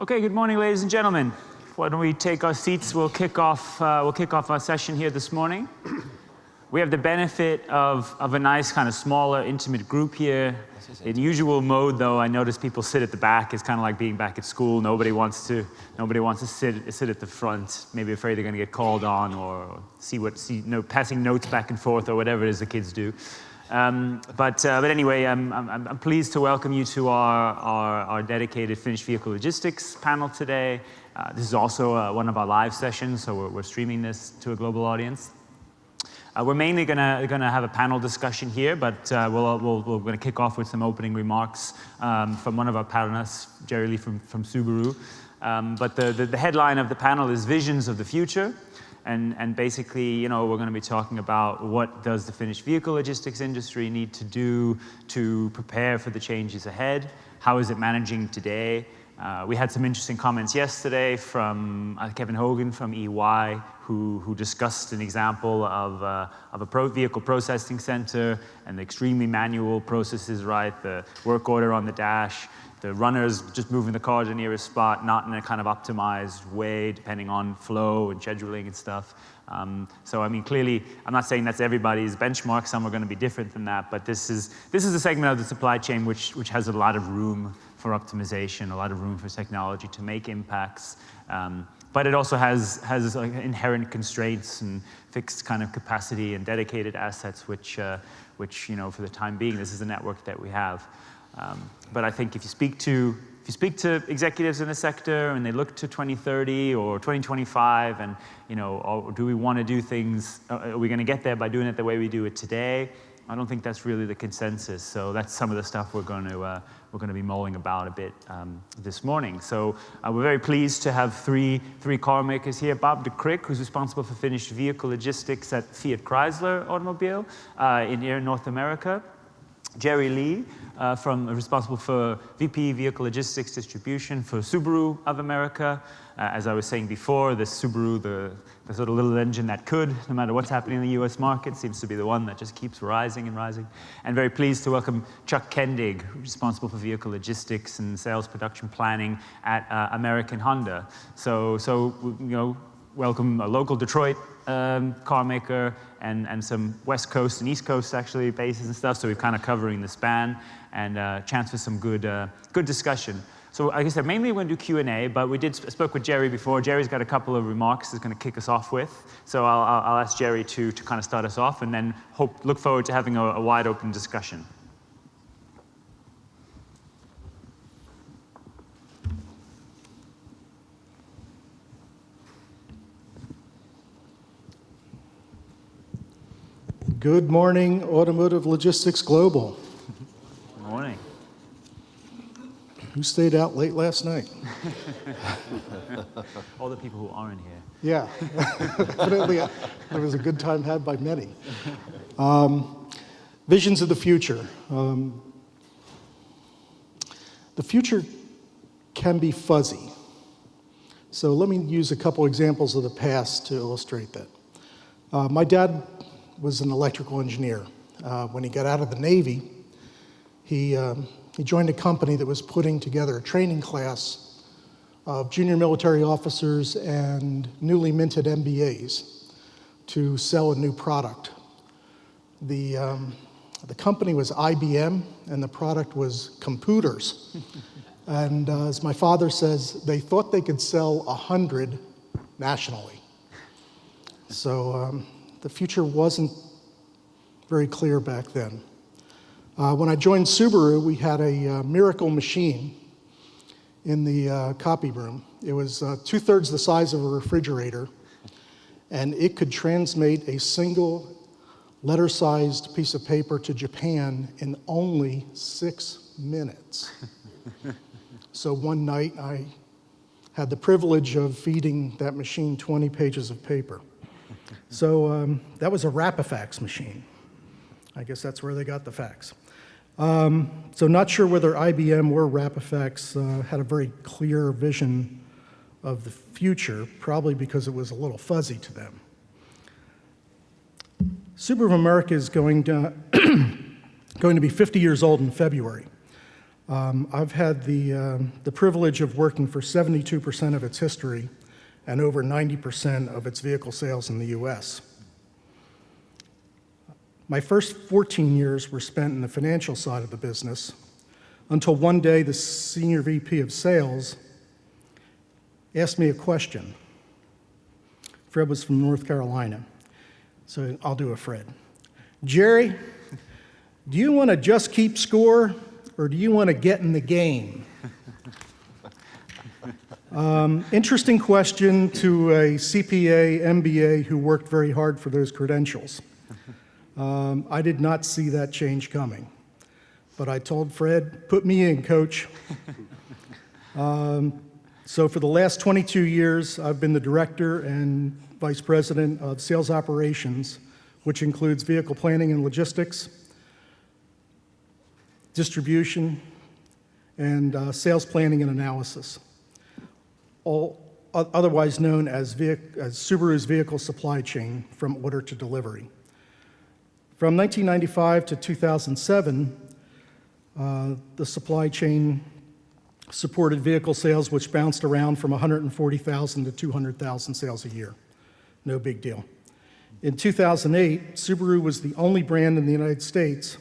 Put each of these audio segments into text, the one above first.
Okay, good morning, ladies and gentlemen. Why don't we take our seats? We'll kick off our session here this morning. We have the benefit of a nice kind of smaller, intimate group here. In usual mode, though, I notice people sit at the back. It's kind of like being back at school. Nobody wants to sit at the front. Maybe afraid they're going to get called on or passing notes back and forth or whatever it is the kids do. But anyway, I'm pleased to welcome you to our dedicated finished vehicle logistics panel today. This is also one of our live sessions, so we're streaming this to a global audience. We're mainly gonna have a panel discussion here, but we're gonna kick off with some opening remarks from one of our panelists, Jerry Lee from Subaru. But the headline of the panel is Visions of the Future. And basically, you know, we're going to be talking about what does the finished vehicle logistics industry need to do to prepare for the changes ahead? How is it managing today? We had some interesting comments yesterday from Kevin Hogan from EY, who discussed an example of a vehicle processing center and the extremely manual processes, right? The work order on the dash, the runners just moving the car to the nearest spot, not in a kind of optimized way, depending on flow and scheduling and stuff. So I mean, clearly, I'm not saying that's everybody's benchmark. Some are going to be different than that, but this is a segment of the supply chain which has a lot of room for optimization, a lot of room for technology to make impacts. But it also has like inherent constraints and fixed kind of capacity and dedicated assets, which you know, for the time being, this is the network that we have. But I think if you speak to executives in the sector and they look to 2030 or 2025 and, you know, do we want to do things, are we going to get there by doing it the way we do it today? I don't think that's really the consensus. So that's some of the stuff we're going to be mulling about a bit this morning. So we're very pleased to have three car makers here. Bob DeCrick, who's responsible for finished vehicle logistics at Fiat Chrysler Automobile in North America. Jerry Lee, responsible for VP Vehicle Logistics Distribution for Subaru of America. As I was saying before, the Subaru, the sort of little engine that could, no matter what's happening in the US market, seems to be the one that just keeps rising and rising. And very pleased to welcome Chuck Kendig, responsible for vehicle logistics and sales production planning at American Honda. So you know, welcome a local Detroit car maker and some West Coast and East Coast actually bases and stuff. So we're kind of covering the span and chance for some good discussion. So like I said, mainly we're going to do Q&A, but we spoke with Jerry before. Jerry's got a couple of remarks he's going to kick us off with. So I'll ask Jerry to kind of start us off and then look forward to having a wide open discussion. Good morning, Automotive Logistics Global. Good morning. Who stayed out late last night? All the people who aren't here. Yeah, evidently there was a good time had by many. Visions of the future. The future can be fuzzy. So let me use a couple examples of the past to illustrate that. My dad was an electrical engineer. When he got out of the Navy, he joined a company that was putting together a training class of junior military officers and newly minted MBAs to sell a new product. The company was IBM, and the product was computers. And as my father says, they thought they could sell 100 nationally. So the future wasn't very clear back then. When I joined Subaru, we had a miracle machine in the copy room. It was 2/3 the size of a refrigerator, and it could transmit a single letter-sized piece of paper to Japan in only 6 minutes. So one night, I had the privilege of feeding that machine 20 pages of paper. So that was a Rapifax machine. I guess that's where they got the fax. So not sure whether IBM or Rapifax had a very clear vision of the future, probably because it was a little fuzzy to them. Subaru of America is going to be 50 years old in February. I've had the privilege of working for 72% of its history and over 90% of its vehicle sales in the US. My first 14 years were spent in the financial side of the business until one day the senior VP of sales asked me a question. Fred was from North Carolina, so I'll do a Fred. Jerry, do you want to just keep score, or do you want to get in the game? Interesting question to a CPA, MBA who worked very hard for those credentials. I did not see that change coming, but I told Fred, put me in, coach. So for the last 22 years, I've been the director and vice president of sales operations, which includes vehicle planning and logistics, distribution, and sales planning and analysis, all otherwise known as Subaru's vehicle supply chain from order to delivery. From 1995 to 2007, the supply chain supported vehicle sales which bounced around from 140,000 to 200,000 sales a year. No big deal. In 2008, Subaru was the only brand in the United States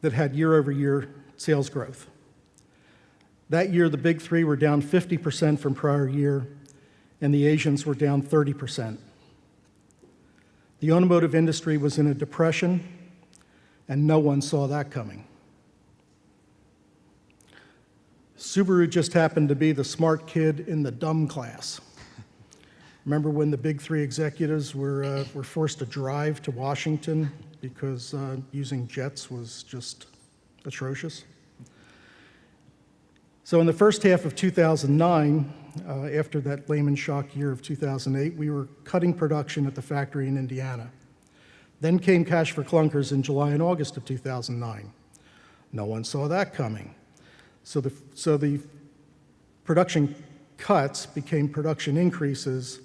that had year-over-year sales growth. That year, the big three were down 50% from prior year, and the Asians were down 30%. The automotive industry was in a depression, and no one saw that coming. Subaru just happened to be the smart kid in the dumb class. Remember when the big three executives were forced to drive to Washington because using jets was just atrocious? So in the first half of 2009, after that Lehman shock year of 2008, we were cutting production at the factory in Indiana. Then came cash for clunkers in July and August of 2009. No one saw that coming. So the production cuts became production increases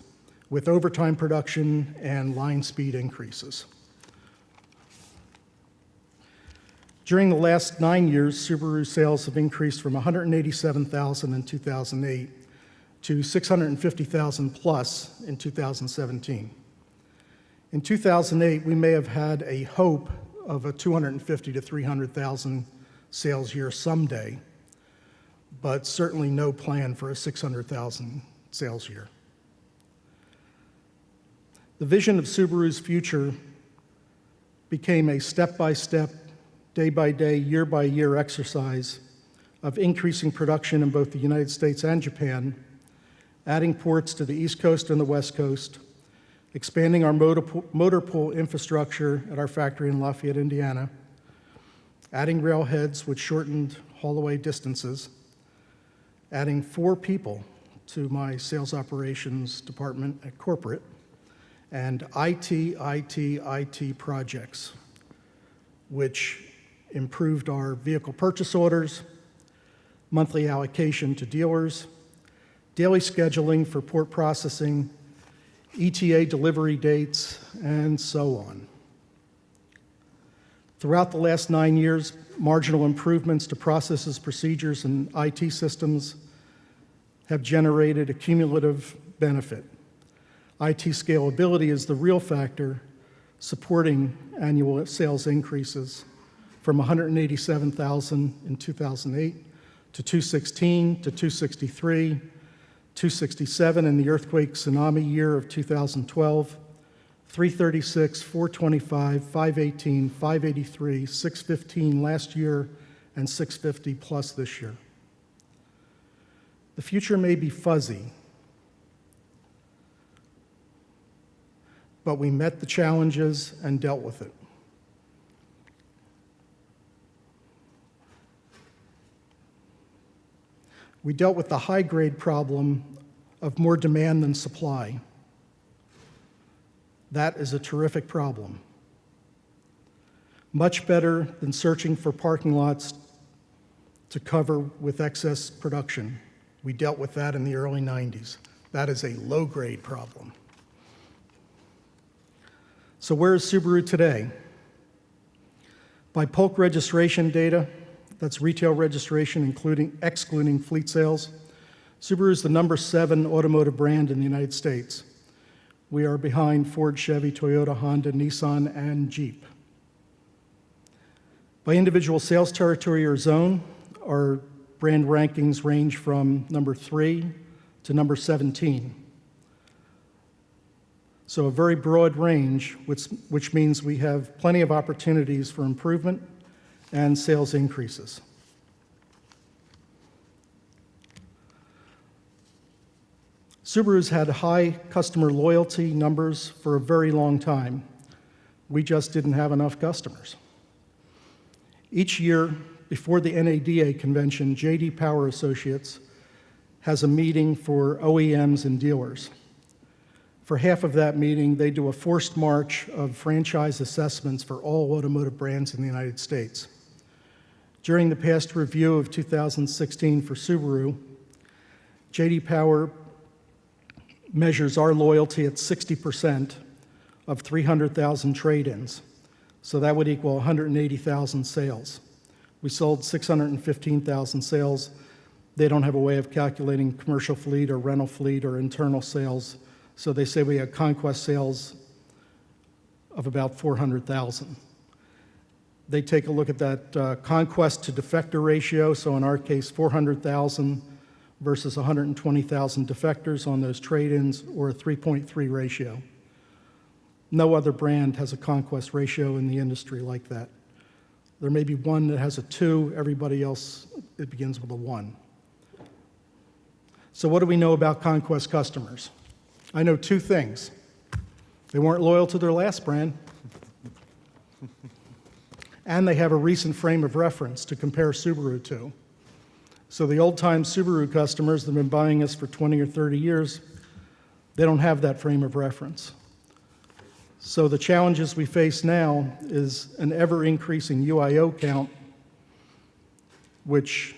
with overtime production and line speed increases. During the last 9 years, Subaru sales have increased from 187,000 in 2008 to 650,000 plus in 2017. In 2008, we may have had a hope of a 250 to 300,000 sales year someday, but certainly no plan for a 600,000 sales year. The vision of Subaru's future became a step-by-step, day-by-day, year-by-year exercise of increasing production in both the United States and Japan, adding ports to the East Coast and the West Coast, expanding our motor pool infrastructure at our factory in Lafayette, Indiana, adding railheads which shortened haul-away distances, adding 4 people to my sales operations department at corporate, and IT projects, which improved our vehicle purchase orders, monthly allocation to dealers, daily scheduling for port processing, ETA delivery dates, and so on. Throughout the last 9 years, marginal improvements to processes, procedures, and IT systems have generated a cumulative benefit. IT scalability is the real factor supporting annual sales increases from 187,000 in 2008 to 216 to 263, 267 in the earthquake tsunami year of 2012, 336, 425, 518, 583, 615 last year, and 650 plus this year. The future may be fuzzy, but we met the challenges and dealt with it. We dealt with the high-grade problem of more demand than supply. That is a terrific problem. Much better than searching for parking lots to cover with excess production. We dealt with that in the early 90s. That is a low-grade problem. So where is Subaru today? By Polk registration data, That's retail registration, excluding fleet sales. Subaru is the number 7 automotive brand in the United States. We are behind Ford, Chevy, Toyota, Honda, Nissan, and Jeep. By individual sales territory or zone, our brand rankings range from number 3 to number 17. So a very broad range, which means we have plenty of opportunities for improvement and sales increases. Subaru's had high customer loyalty numbers for a very long time. We just didn't have enough customers. Each year, before the NADA convention, J.D. Power Associates has a meeting for OEMs and dealers. For half of that meeting, they do a forced march of franchise assessments for all automotive brands in the United States. During the past review of 2016 for Subaru, J.D. Power measures our loyalty at 60% of 300,000 trade-ins. So that would equal 180,000 sales. We sold 615,000 sales. They don't have a way of calculating commercial fleet or rental fleet or internal sales. So they say we had conquest sales of about 400,000. They take a look at that conquest to defector ratio. So in our case, 400,000 versus 120,000 defectors on those trade-ins, or a 3.3 ratio. No other brand has a conquest ratio in the industry like that. There may be one that has a 2, everybody else, it begins with a 1. So what do we know about conquest customers? I know 2 things. They weren't loyal to their last brand, and they have a recent frame of reference to compare Subaru to. So the old-time Subaru customers that have been buying us for 20 or 30 years, they don't have that frame of reference. So the challenges we face now is an ever-increasing UIO count, which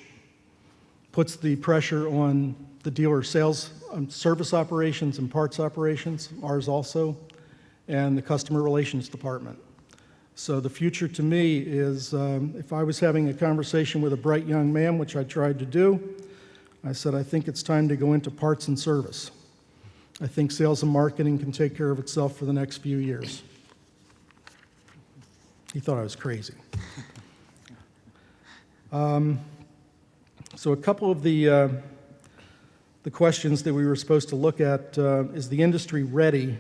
puts the pressure on the dealer sales, service operations and parts operations, ours also, and the customer relations department. So the future to me is, if I was having a conversation with a bright young man, which I tried to do, I said, I think it's time to go into parts and service. I think sales and marketing can take care of itself for the next few years. He thought I was crazy. So a couple of the questions that we were supposed to look at, is the industry ready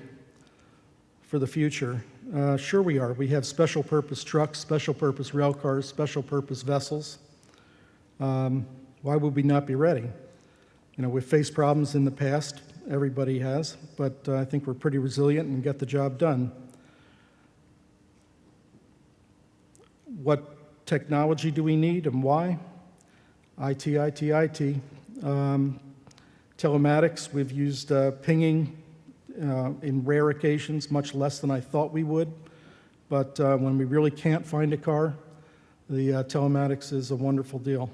for the future? Sure we are. We have special purpose trucks, special purpose rail cars, special purpose vessels. Why would we not be ready? You know, we've faced problems in the past, everybody has, but I think we're pretty resilient and get the job done. What technology do we need and why? IT. Telematics, we've used pinging in rare occasions, much less than I thought we would. But when we really can't find a car, the telematics is a wonderful deal.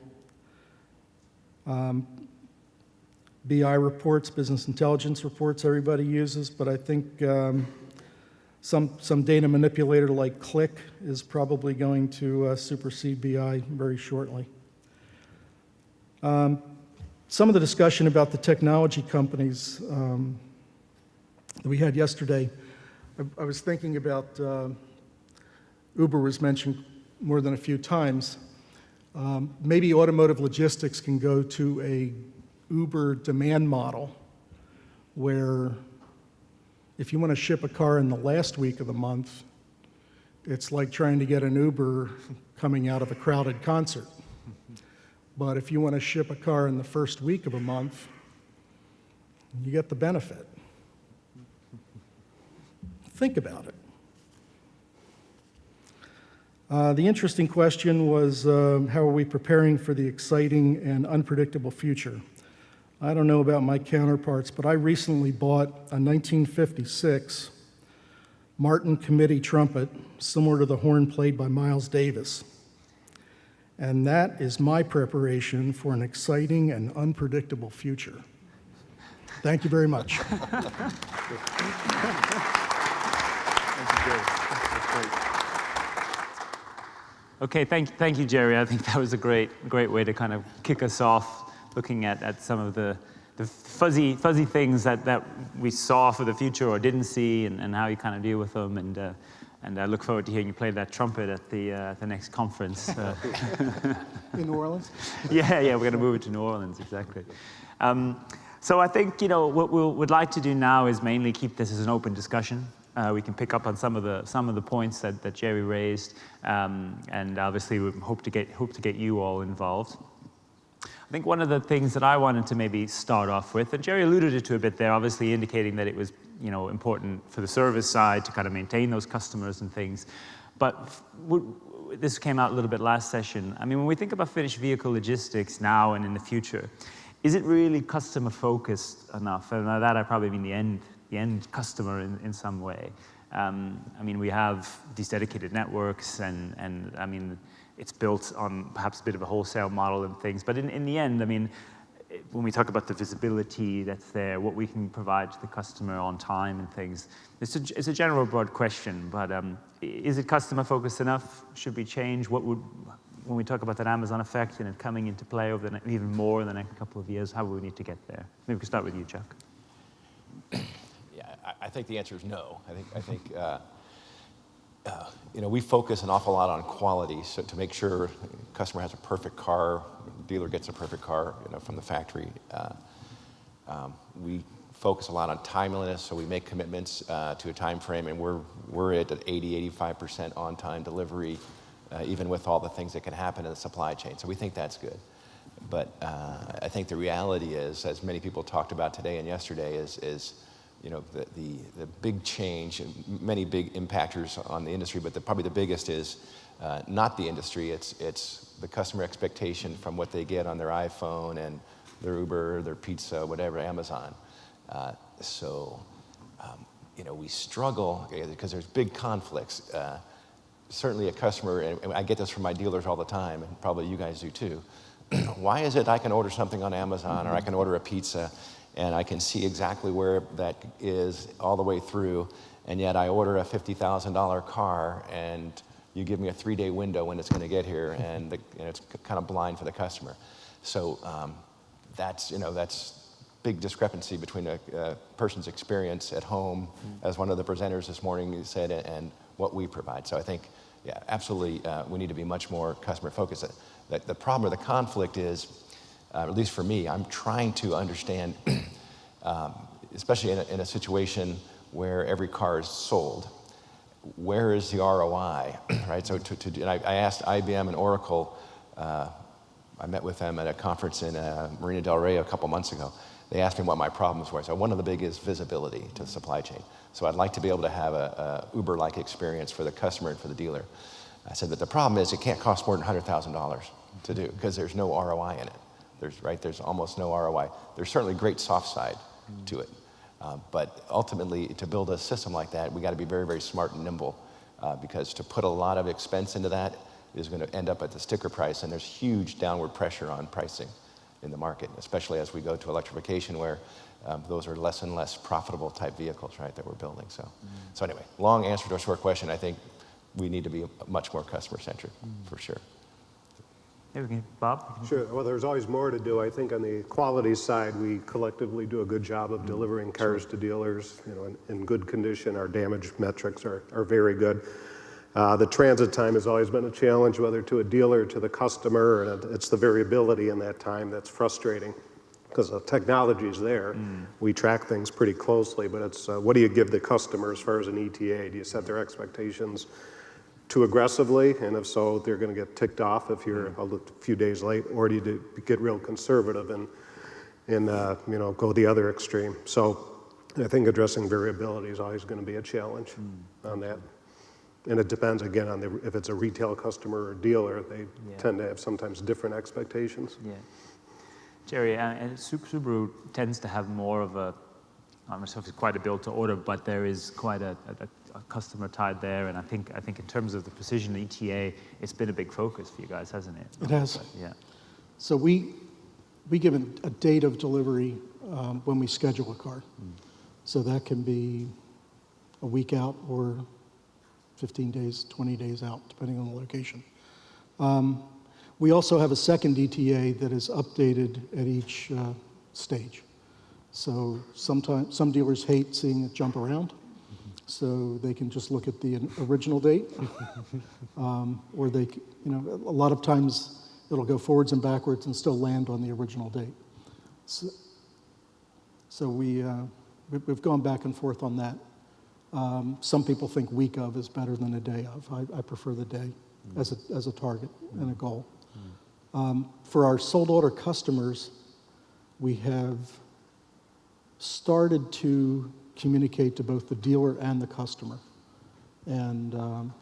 BI reports, business intelligence reports, everybody uses, but I think some data manipulator like Qlik is probably going to supersede BI very shortly. Some of the discussion about the technology companies that we had yesterday, I was thinking about, Uber was mentioned more than a few times. Maybe automotive logistics can go to a Uber demand model where if you want to ship a car in the last week of the month, it's like trying to get an Uber coming out of a crowded concert. But if you want to ship a car in the first week of a month, you get the benefit. Think about it. The interesting question was, how are we preparing for the exciting and unpredictable future? I don't know about my counterparts, but I recently bought a 1956 Martin Committee trumpet, similar to the horn played by Miles Davis. And that is my preparation for an exciting and unpredictable future. Thank you very much. Okay, thank you, Jerry. I think that was a great way to kind of kick us off, looking at some of the fuzzy things that we saw for the future or didn't see, and how you kind of deal with them. And I look forward to hearing you play that trumpet at the next conference. In New Orleans? Yeah, we're going to move it to New Orleans, exactly. So I think what we'd like to do now is mainly keep this as an open discussion. We can pick up on some of the points that Jerry raised, and obviously we hope to get you all involved. I think one of the things that I wanted to maybe start off with, and Jerry alluded to a bit there, obviously indicating that it was important for the service side to kind of maintain those customers and things, but this came out a little bit last session. I mean, when we think about finished vehicle logistics now and in the future, is it really customer focused enough? And by that I probably mean the end customer in some way. I mean, we have these dedicated networks, and I mean, it's built on perhaps a bit of a wholesale model and things. But in the end, I mean, when we talk about the visibility that's there, what we can provide to the customer on time and things, it's a general broad question. But is it customer focused enough? Should we change? When we talk about that Amazon effect and it coming into play over even more in the next couple of years, how will we need to get there? Maybe we can start with you, Chuck. I think the answer is no. I think we focus an awful lot on quality, so to make sure customer has a perfect car, dealer gets a perfect car, from the factory. We focus a lot on timeliness, so we make commitments to a time frame, and we're at 80-85% on-time delivery, even with all the things that can happen in the supply chain. So we think that's good. But I think the reality is, as many people talked about today and yesterday, is the big change, and many big impactors on the industry, but probably the biggest is not the industry, it's the customer expectation from what they get on their iPhone and their Uber, their pizza, whatever, Amazon. We struggle because there's big conflicts. Certainly a customer, and I get this from my dealers all the time, and probably you guys do too. Why is it I can order something on Amazon, or I can order a pizza, and I can see exactly where that is all the way through, and yet I order a $50,000 car, and you give me a 3-day window when it's going to get here, and it's kind of blind for the customer. So that's big discrepancy between a person's experience at home, as one of the presenters this morning said, and what we provide. So I think, yeah, absolutely, we need to be much more customer focused. The problem or the conflict is, at least for me, I'm trying to understand, especially in a situation where every car is sold, where is the ROI, right? So and I asked IBM and Oracle, I met with them at a conference in Marina del Rey a couple months ago. They asked me what my problems were. So one of the big is visibility to the supply chain. So I'd like to be able to have a Uber-like experience for the customer and for the dealer. I said, but the problem is it can't cost more than $100,000 to do, because there's no ROI in it. There's almost no ROI. There's certainly great soft side to it. But ultimately, to build a system like that, we got to be very, very smart and nimble, because to put a lot of expense into that is going to end up at the sticker price, and there's huge downward pressure on pricing in the market, especially as we go to electrification, where those are less and less profitable type vehicles, right, that we're building. So anyway, long answer to a short question. I think we need to be much more customer-centric, for sure. Bob? Sure. Well, there's always more to do. I think on the quality side, we collectively do a good job of delivering cars to dealers, in good condition. Our damage metrics are very good. The transit time has always been a challenge, whether to a dealer or to the customer, and it's the variability in that time that's frustrating, because the technology is there. We track things pretty closely, but it's what do you give the customer as far as an ETA? Do you set their expectations too aggressively, and if so, they're going to get ticked off if you're a few days late, or do you get real conservative and go the other extreme? So I think addressing variability is always going to be a challenge on that. And it depends, again, on if it's a retail customer or dealer, they tend to have sometimes different expectations. Yeah. Jerry, and Subaru tends to have more of a, I don't know if it's quite a build to order, but there is quite a customer tied there, and I think in terms of the precision ETA, it's been a big focus for you guys, hasn't it? It has. Yeah. So we give a date of delivery when we schedule a car. So that can be a week out or 15 days, 20 days out, depending on the location. We also have a second ETA that is updated at each stage. So sometimes some dealers hate seeing it jump around, so they can just look at the original date, or they, a lot of times it'll go forwards and backwards and still land on the original date. So we've gone back and forth on that. Some people think week of is better than a day of. I prefer the day as a target and a goal. For our sold order customers, we have started to communicate to both the dealer and the customer. And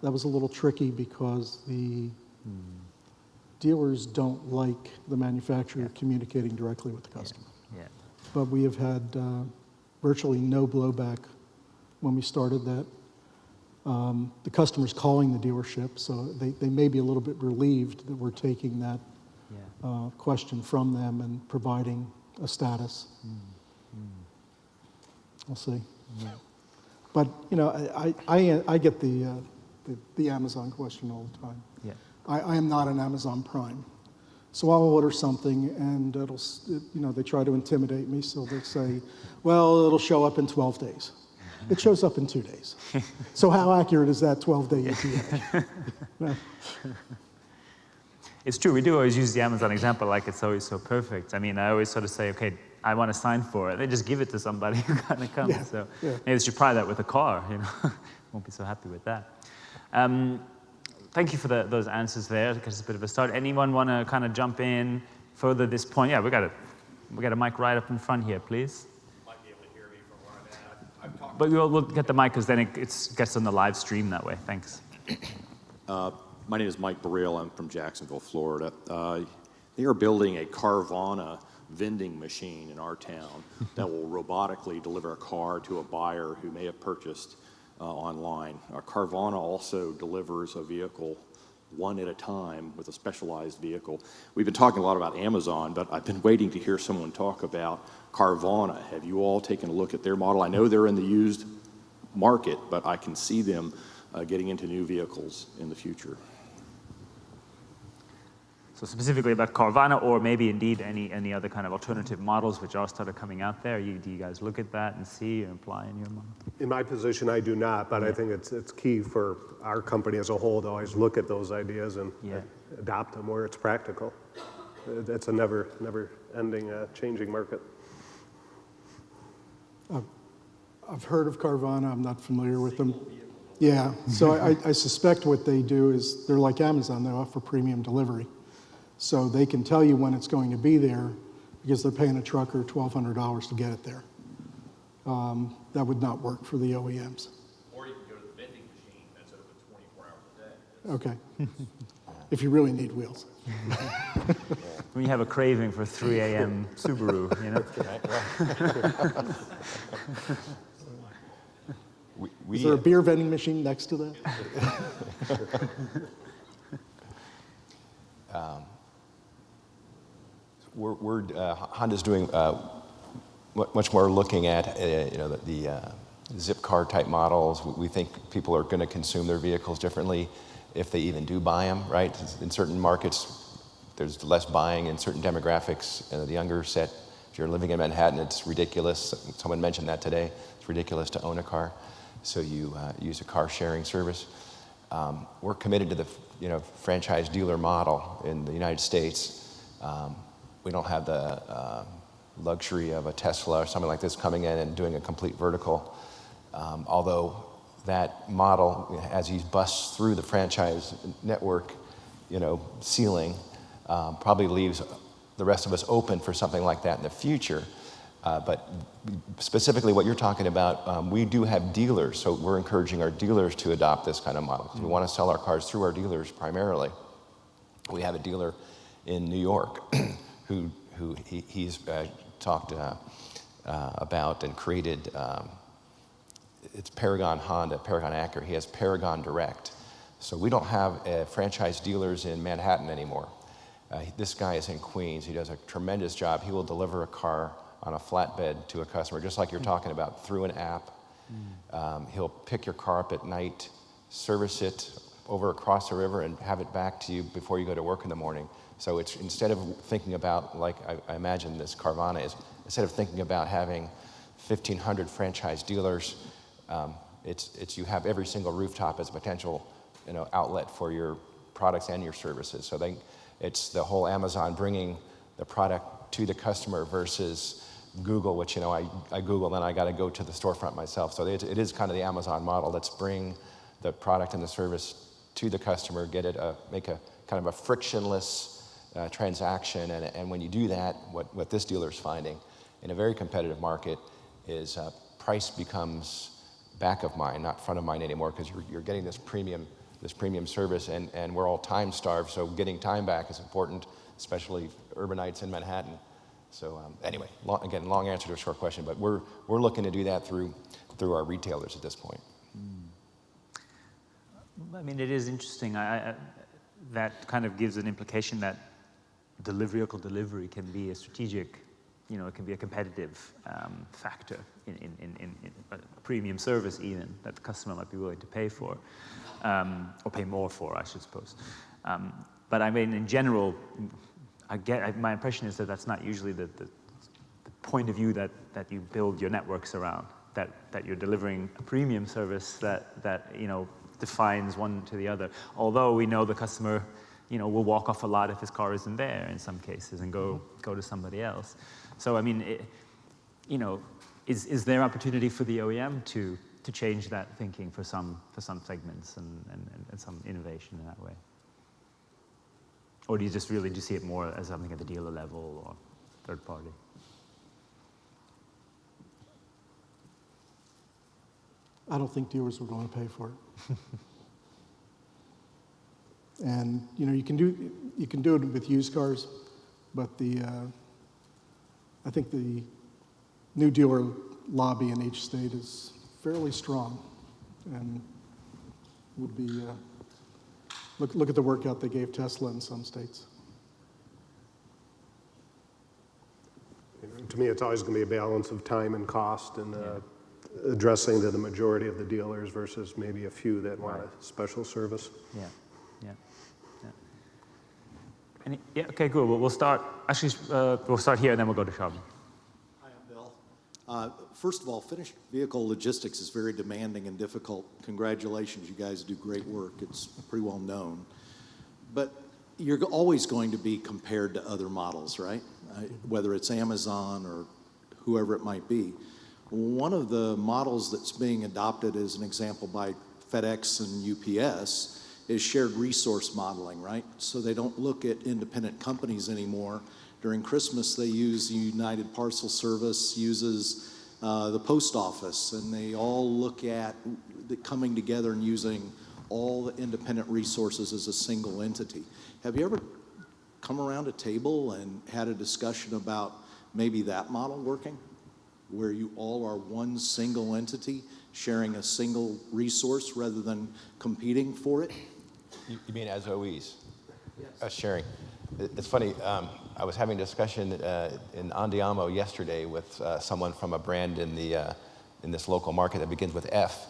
that was a little tricky because the dealers don't like the manufacturer communicating directly with the customer. Yeah. But we have had virtually no blowback when we started that. The customer's calling the dealership, so they may be a little bit relieved that we're taking that question from them and providing a status. We'll see. But I get the Amazon question all the time. Yeah. I am not an Amazon Prime, so I'll order something and they try to intimidate me. So they say, well, it'll show up in 12 days. It shows up in 2 days. So how accurate is that 12-day ETA? No. It's true, we do always use the Amazon example like it's always so perfect. I mean, I always sort of say, okay, I want to sign for it. They just give it to somebody who kind of comes. Yeah, So yeah. maybe they should try that with a car, Won't be so happy with that. Thank you for those answers there, because it's a bit of a start. Anyone want to kind of jump in further this point? Yeah, we got a mic right up in front here, please. Might be able to hear me from where I'm at. I've talked But we'll get the mic because then it gets on the live stream that way. Thanks. My name is Mike Burrell. I'm from Jacksonville, Florida. They are building a Carvana vending machine in our town that will robotically deliver a car to a buyer who may have purchased online. Carvana also delivers a vehicle one at a time with a specialized vehicle. We've been talking a lot about Amazon, but I've been waiting to hear someone talk about Carvana. Have you all taken a look at their model? I know they're in the used market, but I can see them getting into new vehicles in the future. So specifically about Carvana, or maybe indeed any other kind of alternative models which are started coming out there. Do you guys look at that and see or imply in your mind? In my position, I do not, but I think it's key for our company as a whole to always look at those ideas and adopt them where it's practical. It's a never-ending, changing market. I've heard of Carvana. I'm not familiar with them. Yeah, so I suspect what they do is they're like Amazon. They offer premium delivery. So they can tell you when it's going to be there because they're paying a trucker $1,200 to get it there. That would not work for the OEMs. Or you can go to the vending machine that's open 24 hours a day. Okay. If you really need wheels. When you have a craving for 3 a.m. Subaru, Is there a beer vending machine next to that? Honda's doing much more looking at the zip car type models. We think people are going to consume their vehicles differently if they even do buy them, right? In certain markets, there's less buying in certain demographics. The younger set, if you're living in Manhattan, it's ridiculous. Someone mentioned that today. It's ridiculous to own a car, so you use a car sharing service. We're committed to the franchise dealer model in the United States. We don't have the luxury of a Tesla or something like this coming in and doing a complete vertical. Although that model, as he busts through the franchise network, ceiling, probably leaves the rest of us open for something like that in the future. But specifically what you're talking about, we do have dealers, so we're encouraging our dealers to adopt this kind of model. We want to sell our cars through our dealers primarily. We have a dealer in New York he's talked about and created, it's Paragon Honda, Paragon Acura. He has Paragon Direct. So we don't have franchise dealers in Manhattan anymore. This guy is in Queens. He does a tremendous job. He will deliver a car on a flatbed to a customer, just like you're talking about, through an app. He'll pick your car up at night, service it over across the river and have it back to you before you go to work in the morning. So it's instead of thinking about, like I imagine this Carvana is, instead of thinking about having 1,500 franchise dealers, it's you have every single rooftop as a potential, outlet for your products and your services. So it's the whole Amazon bringing the product to the customer versus Google, which I Google, then I got to go to the storefront myself. So it is kind of the Amazon model. Let's bring the product and the service to the customer, make a kind of a frictionless transaction. And when you do that, what this dealer is finding in a very competitive market is price becomes back of mind, not front of mind anymore, because you're getting this premium service, and we're all time starved. So getting time back is important, especially urbanites in Manhattan. So anyway, long answer to a short question, but we're looking to do that through our retailers at this point. I mean, it is interesting. That kind of gives an implication that vehicle delivery can be a strategic, it can be a competitive factor in a premium service even that the customer might be willing to pay for, or pay more for, I should suppose. But I mean, in general, my impression is that that's not usually the point of view that you build your networks around, that you're delivering a premium service that defines one to the other. Although we know the customer, will walk off a lot if his car isn't there in some cases and go to somebody else. So I mean, is there opportunity for the OEM to change that thinking for some segments and some innovation in that way? Or do you just really see it more as something at the dealer level or third party? I don't think dealers are going to pay for it. And you can do it with used cars, but I think the new dealer lobby in each state is fairly strong, and would be look at the workout they gave Tesla in some states. To me, it's always going to be a balance of time and cost, and addressing to the majority of the dealers versus maybe a few that want a special service. Yeah. Okay, good. We'll start. Actually, we'll start here, and then we'll go to Sharman. Hi, I'm Bill. First of all, finished vehicle logistics is very demanding and difficult. Congratulations, you guys do great work. It's pretty well known. But you're always going to be compared to other models, right? Whether it's Amazon or whoever it might be. One of the models that's being adopted as an example by FedEx and UPS is shared resource modeling, right? So they don't look at independent companies anymore. During Christmas, they use United Parcel Service, uses the post office, and they all look at coming together and using all the independent resources as a single entity. Have you ever come around a table and had a discussion about maybe that model working, where you all are one single entity sharing a single resource rather than competing for it? You mean as OEs? Yes. Sharing. It's funny, I was having a discussion in Andiamo yesterday with someone from a brand in this local market that begins with F.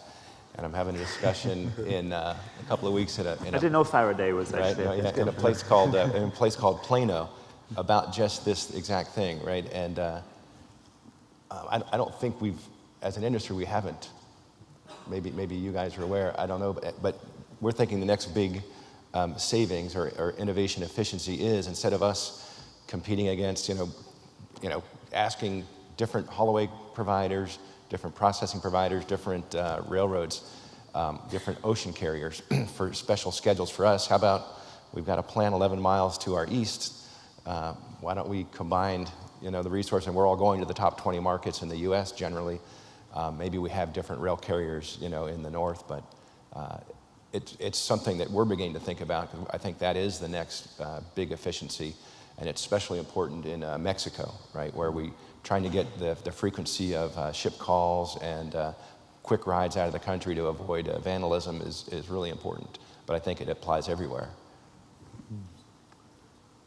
And I'm having a discussion in a couple of weeks I didn't know Faraday was actually in a place called Plano about just this exact thing, right? And I don't think as an industry, we haven't. Maybe you guys are aware. I don't know, but we're thinking the next big savings or innovation efficiency is, instead of us competing against, asking different haulaway providers, different processing providers, different railroads, different ocean carriers for special schedules for us. How about we've got a plan 11 miles to our east. Why don't we combine, the resource, and we're all going to the top 20 markets in the U.S. generally. Maybe we have different rail carriers, in the north, but it's something that we're beginning to think about. I think that is the next big efficiency, and it's especially important in Mexico, right, where we trying to get the frequency of ship calls and quick rides out of the country to avoid vandalism is really important. But I think it applies everywhere.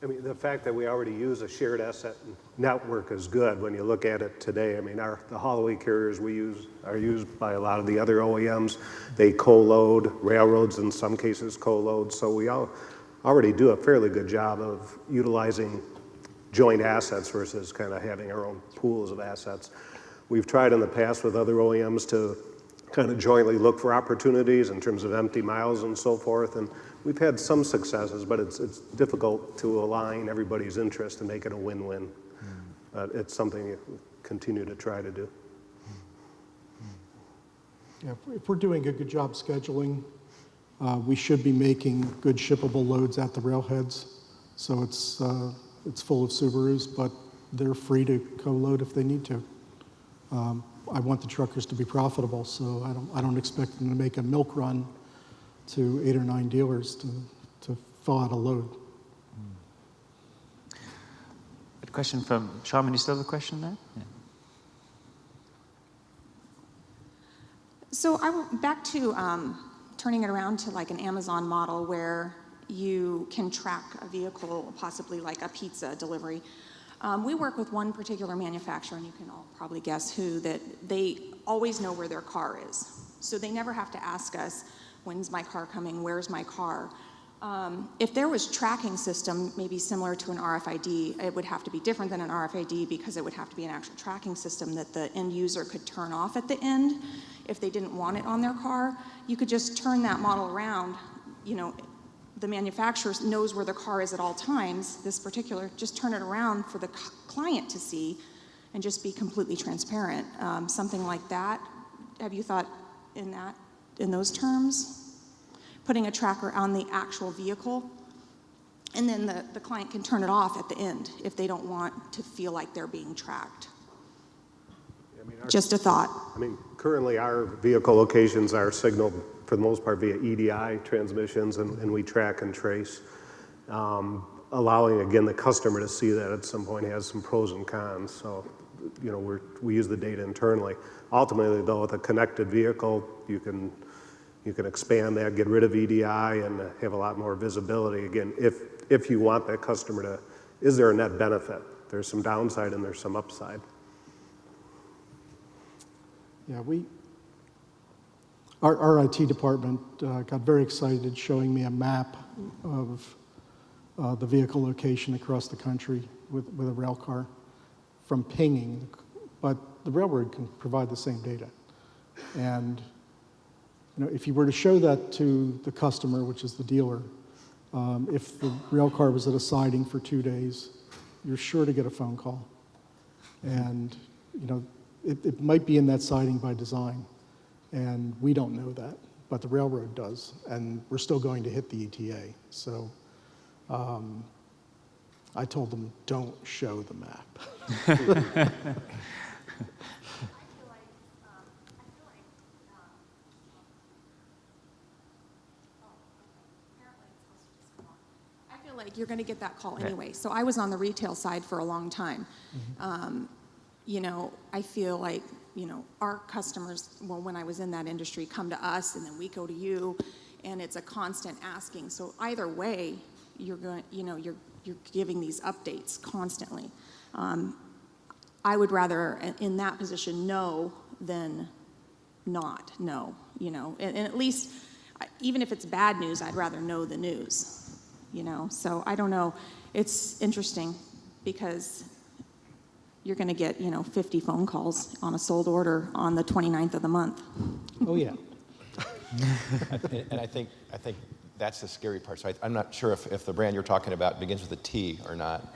I mean, the fact that we already use a shared asset network is good when you look at it today. I mean, the haul-away carriers we use are used by a lot of the other OEMs. They co-load, railroads in some cases co-load, so we already do a fairly good job of utilizing joint assets versus kind of having our own pools of assets. We've tried in the past with other OEMs to kind of jointly look for opportunities in terms of empty miles and so forth, and we've had some successes, but it's difficult to align everybody's interest and make it a win-win. It's something you continue to try to do. Yeah, if we're doing a good job scheduling, we should be making good shippable loads at the railheads. So it's full of Subarus, but they're free to co-load if they need to. I want the truckers to be profitable, so I don't expect them to make a milk run to 8 or 9 dealers to fill out a load. A question from Sharman. You still have a question there? Yeah. So I went back to turning it around to like an Amazon model where you can track a vehicle, possibly like a pizza delivery. We work with one particular manufacturer, and you can all probably guess who, that they always know where their car is. So they never have to ask us, when's my car coming, where's my car? If there was tracking system, maybe similar to an RFID, it would have to be different than an RFID because it would have to be an actual tracking system that the end user could turn off at the end if they didn't want it on their car. You could just turn that model around, you know, the manufacturer knows where the car is at all times, this particular, just turn it around for the client to see and just be completely transparent. Something like that, have you thought in those terms? Putting a tracker on the actual vehicle, and then the client can turn it off at the end if they don't want to feel like they're being tracked. I mean, Just a thought. I mean, currently our vehicle locations are signaled for the most part via EDI transmissions, and we track and trace, allowing again the customer to see that at some point has some pros and cons. So, you know, we use the data internally. Ultimately, though, with a connected vehicle, you can expand that, get rid of EDI, and have a lot more visibility. Again, if you want that customer to, is there a net benefit? There's some downside and there's some upside. Yeah, our IT department got very excited showing me a map of the vehicle location across the country with a rail car from pinging, but the railroad can provide the same data. And you know, if you were to show that to the customer, which is the dealer, if the rail car was at a siding for 2 days, you're sure to get a phone call. And you know, it might be in that siding by design, and we don't know that, but the railroad does, and we're still going to hit the ETA. So I told them, don't show the map. Like you're going to get that call anyway. So I was on the retail side for a long time. You know, I feel like, you know, our customers, well, when I was in that industry, come to us and then we go to you, and it's a constant asking. So either way, you're going, you know, you're giving these updates constantly. I would rather, in that position, know than not know. You know, and at least, even if it's bad news, I'd rather know the news. You know, so I don't know. It's interesting because you're going to get, you know, 50 phone calls on a sold order on the 29th of the month. Oh, yeah. And I think that's the scary part. So I'm not sure if the brand you're talking about begins with a T or not,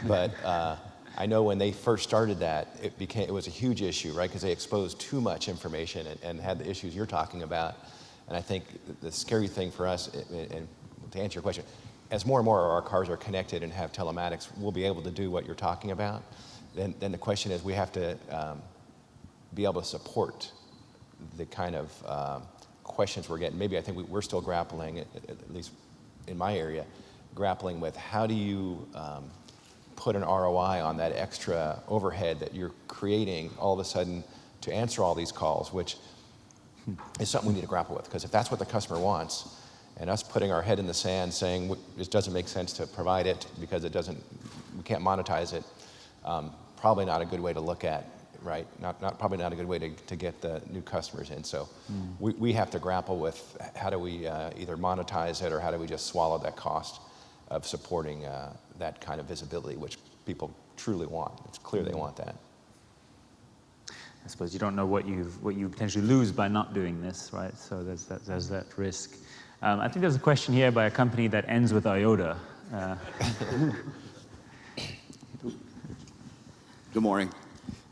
but I know when they first started that, it was a huge issue, right? Because they exposed too much information and had the issues you're talking about. And I think the scary thing for us, and to answer your question, as more and more of our cars are connected and have telematics, we'll be able to do what you're talking about. Then the question is, we have to be able to support the kind of questions we're getting. Maybe I think we're still grappling, at least in my area, grappling with how do you put an ROI on that extra overhead that you're creating all of a sudden to answer all these calls, which is something we need to grapple with. Because if that's what the customer wants, and us putting our head in the sand saying it doesn't make sense to provide it because we can't monetize it, probably not a good way to look at, right? Probably not a good way to get the new customers in. So we have to grapple with how do we either monetize it or how do we just swallow that cost of supporting that kind of visibility, which people truly want. It's clear they want that. I suppose you don't know what you potentially lose by not doing this, right? So there's that risk. I think there's a question here by a company that ends with IOTA. Good morning.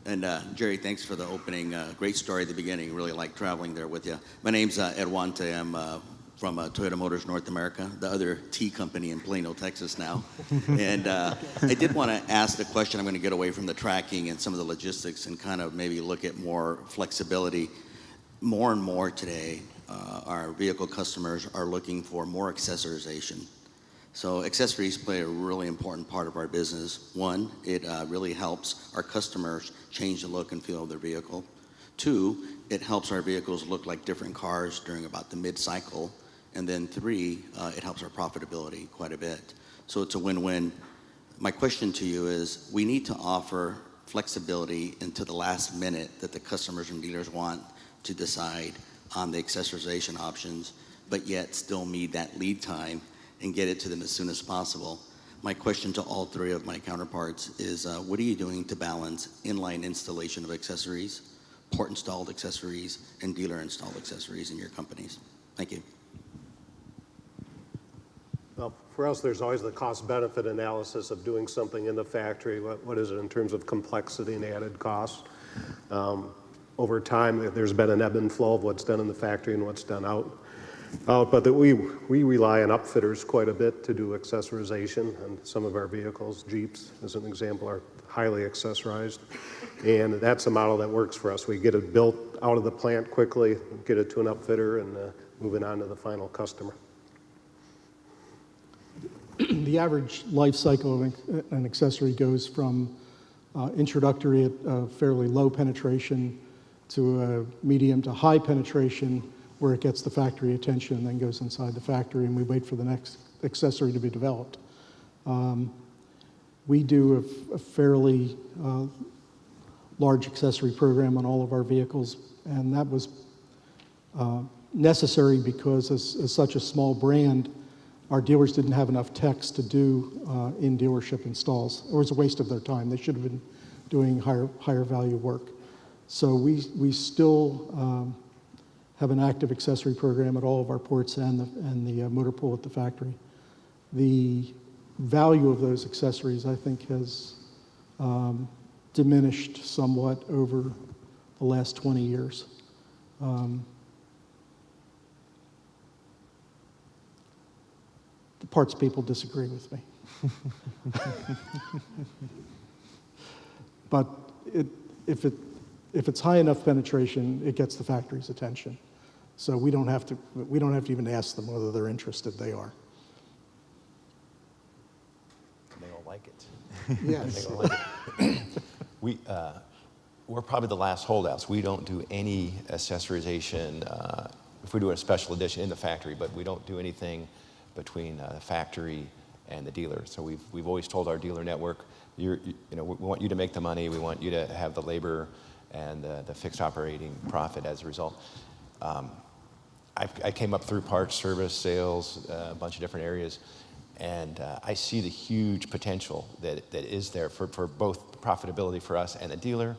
And Jerry, thanks for the opening. Great story at the beginning. Really like traveling there with you. My name's Ed Wante. I'm from Toyota Motors North America, the other T company in Plano, Texas now. And I did want to ask the question. I'm going to get away from the tracking and some of the logistics and kind of maybe look at more flexibility. More and more today, our vehicle customers are looking for more accessorization. So accessories play a really important part of our business. One, it really helps our customers change the look and feel of their vehicle. Two, it helps our vehicles look like different cars during about the mid-cycle. And then three, it helps our profitability quite a bit. So it's a win-win. My question to you is, we need to offer flexibility into the last minute that the customers and dealers want to decide on the accessorization options, but yet still meet that lead time and get it to them as soon as possible. My question to all three of my counterparts is, what are you doing to balance inline installation of accessories, port-installed accessories, and dealer-installed accessories in your companies? Thank you. Well, for us, there's always the cost-benefit analysis of doing something in the factory. What is it in terms of complexity and added costs? Over time, there's been an ebb and flow of what's done in the factory and what's done out. But we rely on upfitters quite a bit to do accessorization, and some of our vehicles, Jeeps as an example, are highly accessorized, and that's a model that works for us. We get it built out of the plant quickly, get it to an upfitter, and move it on to the final customer. The average life cycle of an accessory goes from introductory at fairly low penetration to a medium to high penetration, where it gets the factory attention and then goes inside the factory, and we wait for the next accessory to be developed. We do a fairly large accessory program on all of our vehicles, and that was necessary because as such a small brand, our dealers didn't have enough techs to do in-dealership installs. It was a waste of their time. They should have been doing higher value work. So we still have an active accessory program at all of our ports and the motor pool at the factory. The value of those accessories, I think, has diminished somewhat over the last 20 years. The parts people disagree with me. But if it's high enough penetration, it gets the factory's attention. So we don't have to even ask them whether they're interested. They are. They all like it. Yes. They all like it. We're probably the last holdouts. We don't do any accessorization. If we do a special edition in the factory, but we don't do anything between the factory and the dealer. So we've always told our dealer network, we want you to make the money. We want you to have the labor and the fixed operating profit as a result. I came up through parts, service, sales, a bunch of different areas, and I see the huge potential that is there for both profitability for us and the dealer,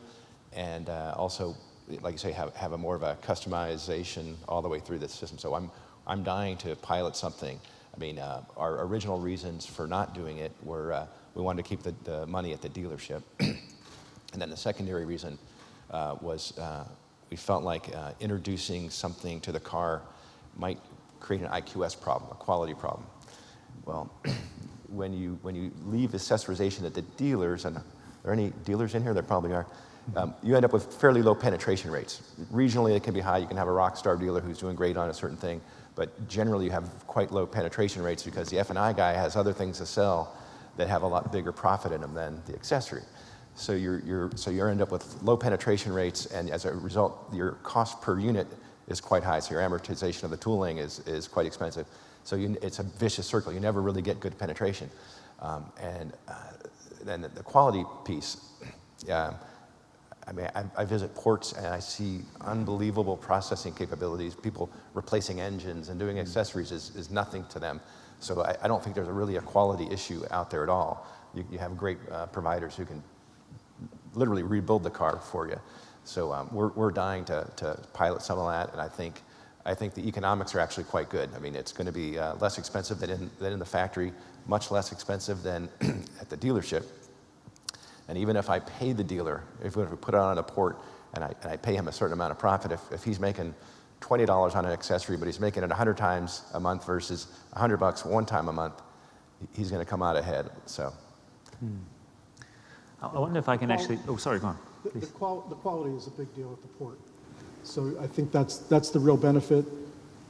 and also, like you say, have a more of a customization all the way through the system. So I'm dying to pilot something. I mean, our original reasons for not doing it were we wanted to keep the money at the dealership, and then the secondary reason was we felt like introducing something to the car might create an IQS problem, a quality problem. Well, when you leave accessorization at the dealers, and are there any dealers in here? There probably are. You end up with fairly low penetration rates. Regionally, it can be high. You can have a rock star dealer who's doing great on a certain thing, but generally you have quite low penetration rates because the F&I guy has other things to sell that have a lot bigger profit in them than the accessory. So you end up with low penetration rates, and as a result, your cost per unit is quite high. So your amortization of the tooling is quite expensive. So it's a vicious circle. You never really get good penetration. And then the quality piece, I mean, I visit ports and I see unbelievable processing capabilities. People replacing engines and doing accessories is nothing to them. So I don't think there's really a quality issue out there at all. You have great providers who can literally rebuild the car for you. So we're dying to pilot some of that, and I think the economics are actually quite good. I mean, it's going to be less expensive than in the factory, much less expensive than at the dealership. And even if I pay the dealer, if we put it on a port and I pay him a certain amount of profit, if he's making $20 on an accessory, but he's making it 100 times a month versus $100 one time a month, he's going to come out ahead. So. I wonder if I can actually. Oh, sorry, go on. The quality is a big deal at the port. So I think that's the real benefit.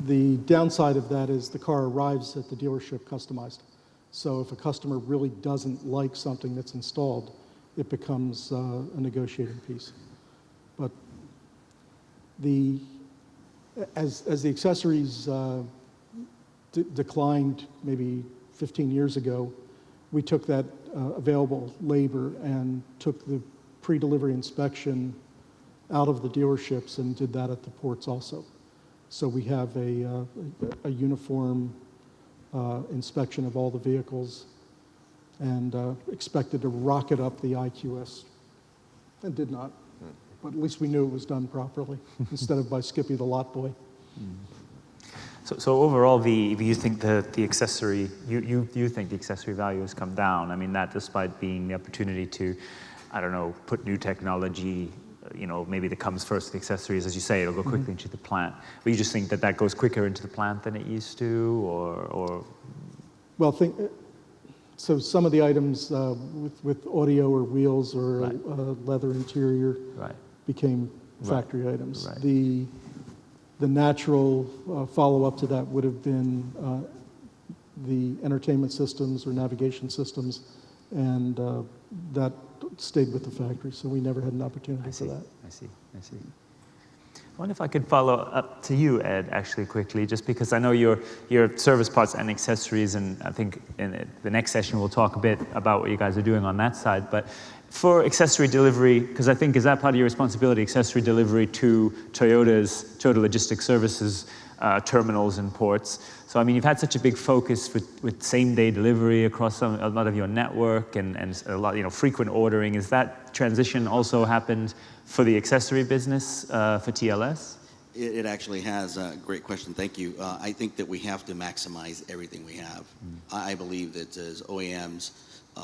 The downside of that is the car arrives at the dealership customized. So if a customer really doesn't like something that's installed, it becomes a negotiating piece. But as the accessories declined maybe 15 years ago, we took that available labor and took the pre-delivery inspection out of the dealerships and did that at the ports also. So we have a uniform inspection of all the vehicles and expected to rocket up the IQS and did not. But at least we knew it was done properly instead of by Skippy the lot boy. So overall, if you think the accessory, you think the accessory value has come down. I mean, that despite being the opportunity to, I don't know, put new technology, maybe that comes first, the accessories, as you say, it'll go quickly into the plant. But you just think that goes quicker into the plant than it used to, or? Well, so some of the items with audio or wheels or Right. leather interior Right. became factory items. Right. The natural follow-up to that would have been the entertainment systems or navigation systems, and that stayed with the factory, so we never had an opportunity for that. I see. I wonder if I could follow up to you, Ed, actually quickly, just because I know your service parts and accessories, and I think in the next session we'll talk a bit about what you guys are doing on that side. But for accessory delivery, because I think, is that part of your responsibility, accessory delivery to Toyota's Toyota Logistics Services terminals and ports? So, I mean, you've had such a big focus with same-day delivery across a lot of your network and a lot, frequent ordering. Is that transition also happened for the accessory business for TLS? It actually has. A great question. Thank you. I think that we have to maximize everything we have. I believe that as OEMs,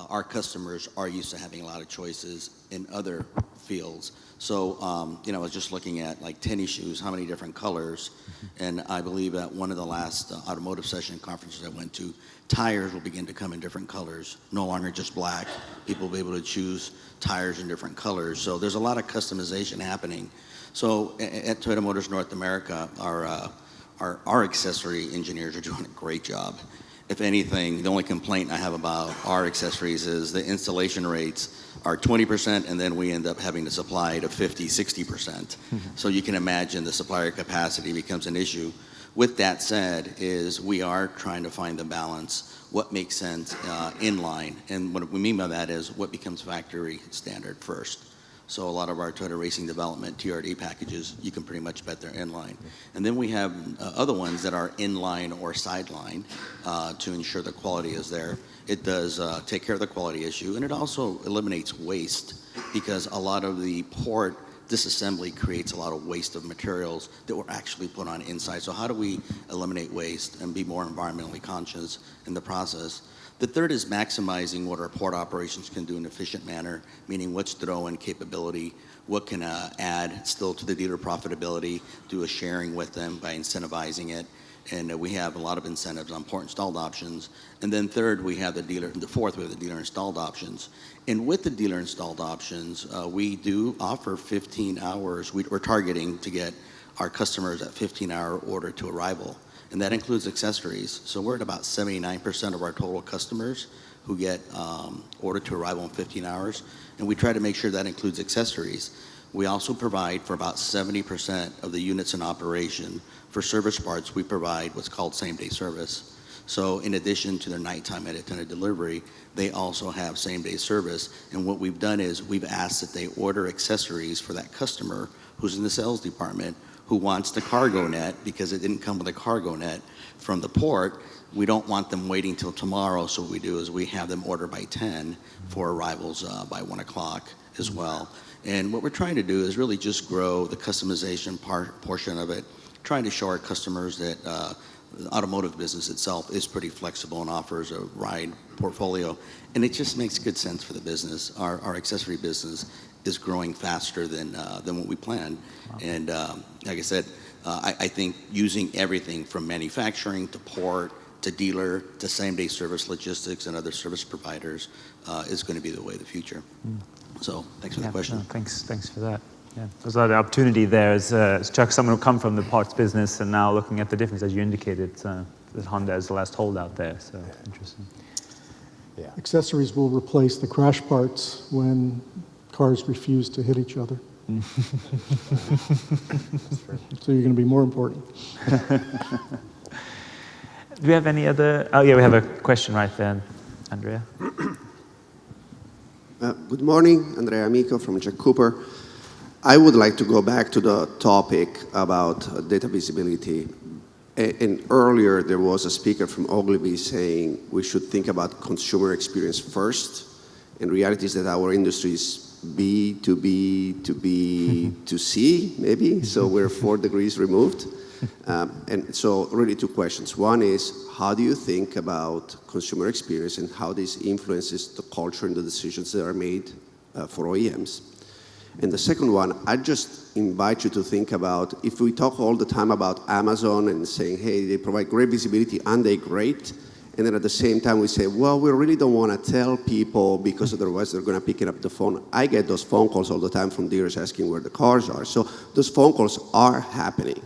our customers are used to having a lot of choices in other fields. So, I was just looking at like tennis shoes, how many different colors. And I believe at one of the last automotive session conferences I went to, tires will begin to come in different colors, no longer just black. People will be able to choose tires in different colors. So there's a lot of customization happening. So at Toyota Motors North America, our accessory engineers are doing a great job. If anything, the only complaint I have about our accessories is the installation rates are 20%, and then we end up having to supply to 50, 60%. So you can imagine the supplier capacity becomes an issue. With that said, we are trying to find the balance, what makes sense in line. And what we mean by that is what becomes factory standard first. So a lot of our Toyota Racing Development TRD packages, you can pretty much bet they're inline. And then we have other ones that are inline or sideline to ensure the quality is there. It does take care of the quality issue, and it also eliminates waste because a lot of the port disassembly creates a lot of waste of materials that were actually put on inside. So how do we eliminate waste and be more environmentally conscious in the process? The third is maximizing what our port operations can do in an efficient manner, meaning what's throw-in capability, what can add still to the dealer profitability, do a sharing with them by incentivizing it. And we have a lot of incentives on port installed options. And then third, we have the fourth, we have the dealer installed options. And with the dealer installed options, we do offer 15 hours. We're targeting to get our customers at 15-hour order to arrival. And that includes accessories. So we're at about 79% of our total customers who get order to arrival in 15 hours. And we try to make sure that includes accessories. We also provide for about 70% of the units in operation. For service parts, we provide what's called same-day service. So in addition to their nighttime independent delivery, they also have same-day service. And what we've done is we've asked that they order accessories for that customer who's in the sales department who wants the cargo net because it didn't come with a cargo net from the port. We don't want them waiting till tomorrow, so what we do is we have them order by 10 for arrivals by 1 o'clock as well. And what we're trying to do is really just grow the customization portion of it, trying to show our customers that the automotive business itself is pretty flexible and offers a wide portfolio. And it just makes good sense for the business. Our accessory business is growing faster than what we planned. Wow. And like I said, I think using everything from manufacturing to port to dealer to same-day service logistics and other service providers is going to be the way of the future. So thanks for the question. No, thanks for that. Yeah, there's a lot of opportunity there as Chuck, someone who come from the parts business and now looking at the difference, as you indicated, that Honda is the last holdout there, so interesting. Yeah. Accessories will replace the crash parts when cars refuse to hit each other. So you're going to be more important. Do we have any other? Oh, yeah, we have a question right there, Andrea. Good morning, Andrea Amico from Jack Cooper. I would like to go back to the topic about data visibility. And earlier there was a speaker from Ogilvy saying we should think about consumer experience first. And reality is that our industry is B to B to B to C, maybe. So we're 4 degrees removed. And so really 2 questions. One is, how do you think about consumer experience and how this influences the culture and the decisions that are made for OEMs? And the second one, I just invite you to think about, if we talk all the time about Amazon and saying, hey, they provide great visibility and they're great, and then at the same time we say, well, we really don't want to tell people because otherwise they're going to pick up the phone. I get those phone calls all the time from dealers asking where the cars are. So those phone calls are happening.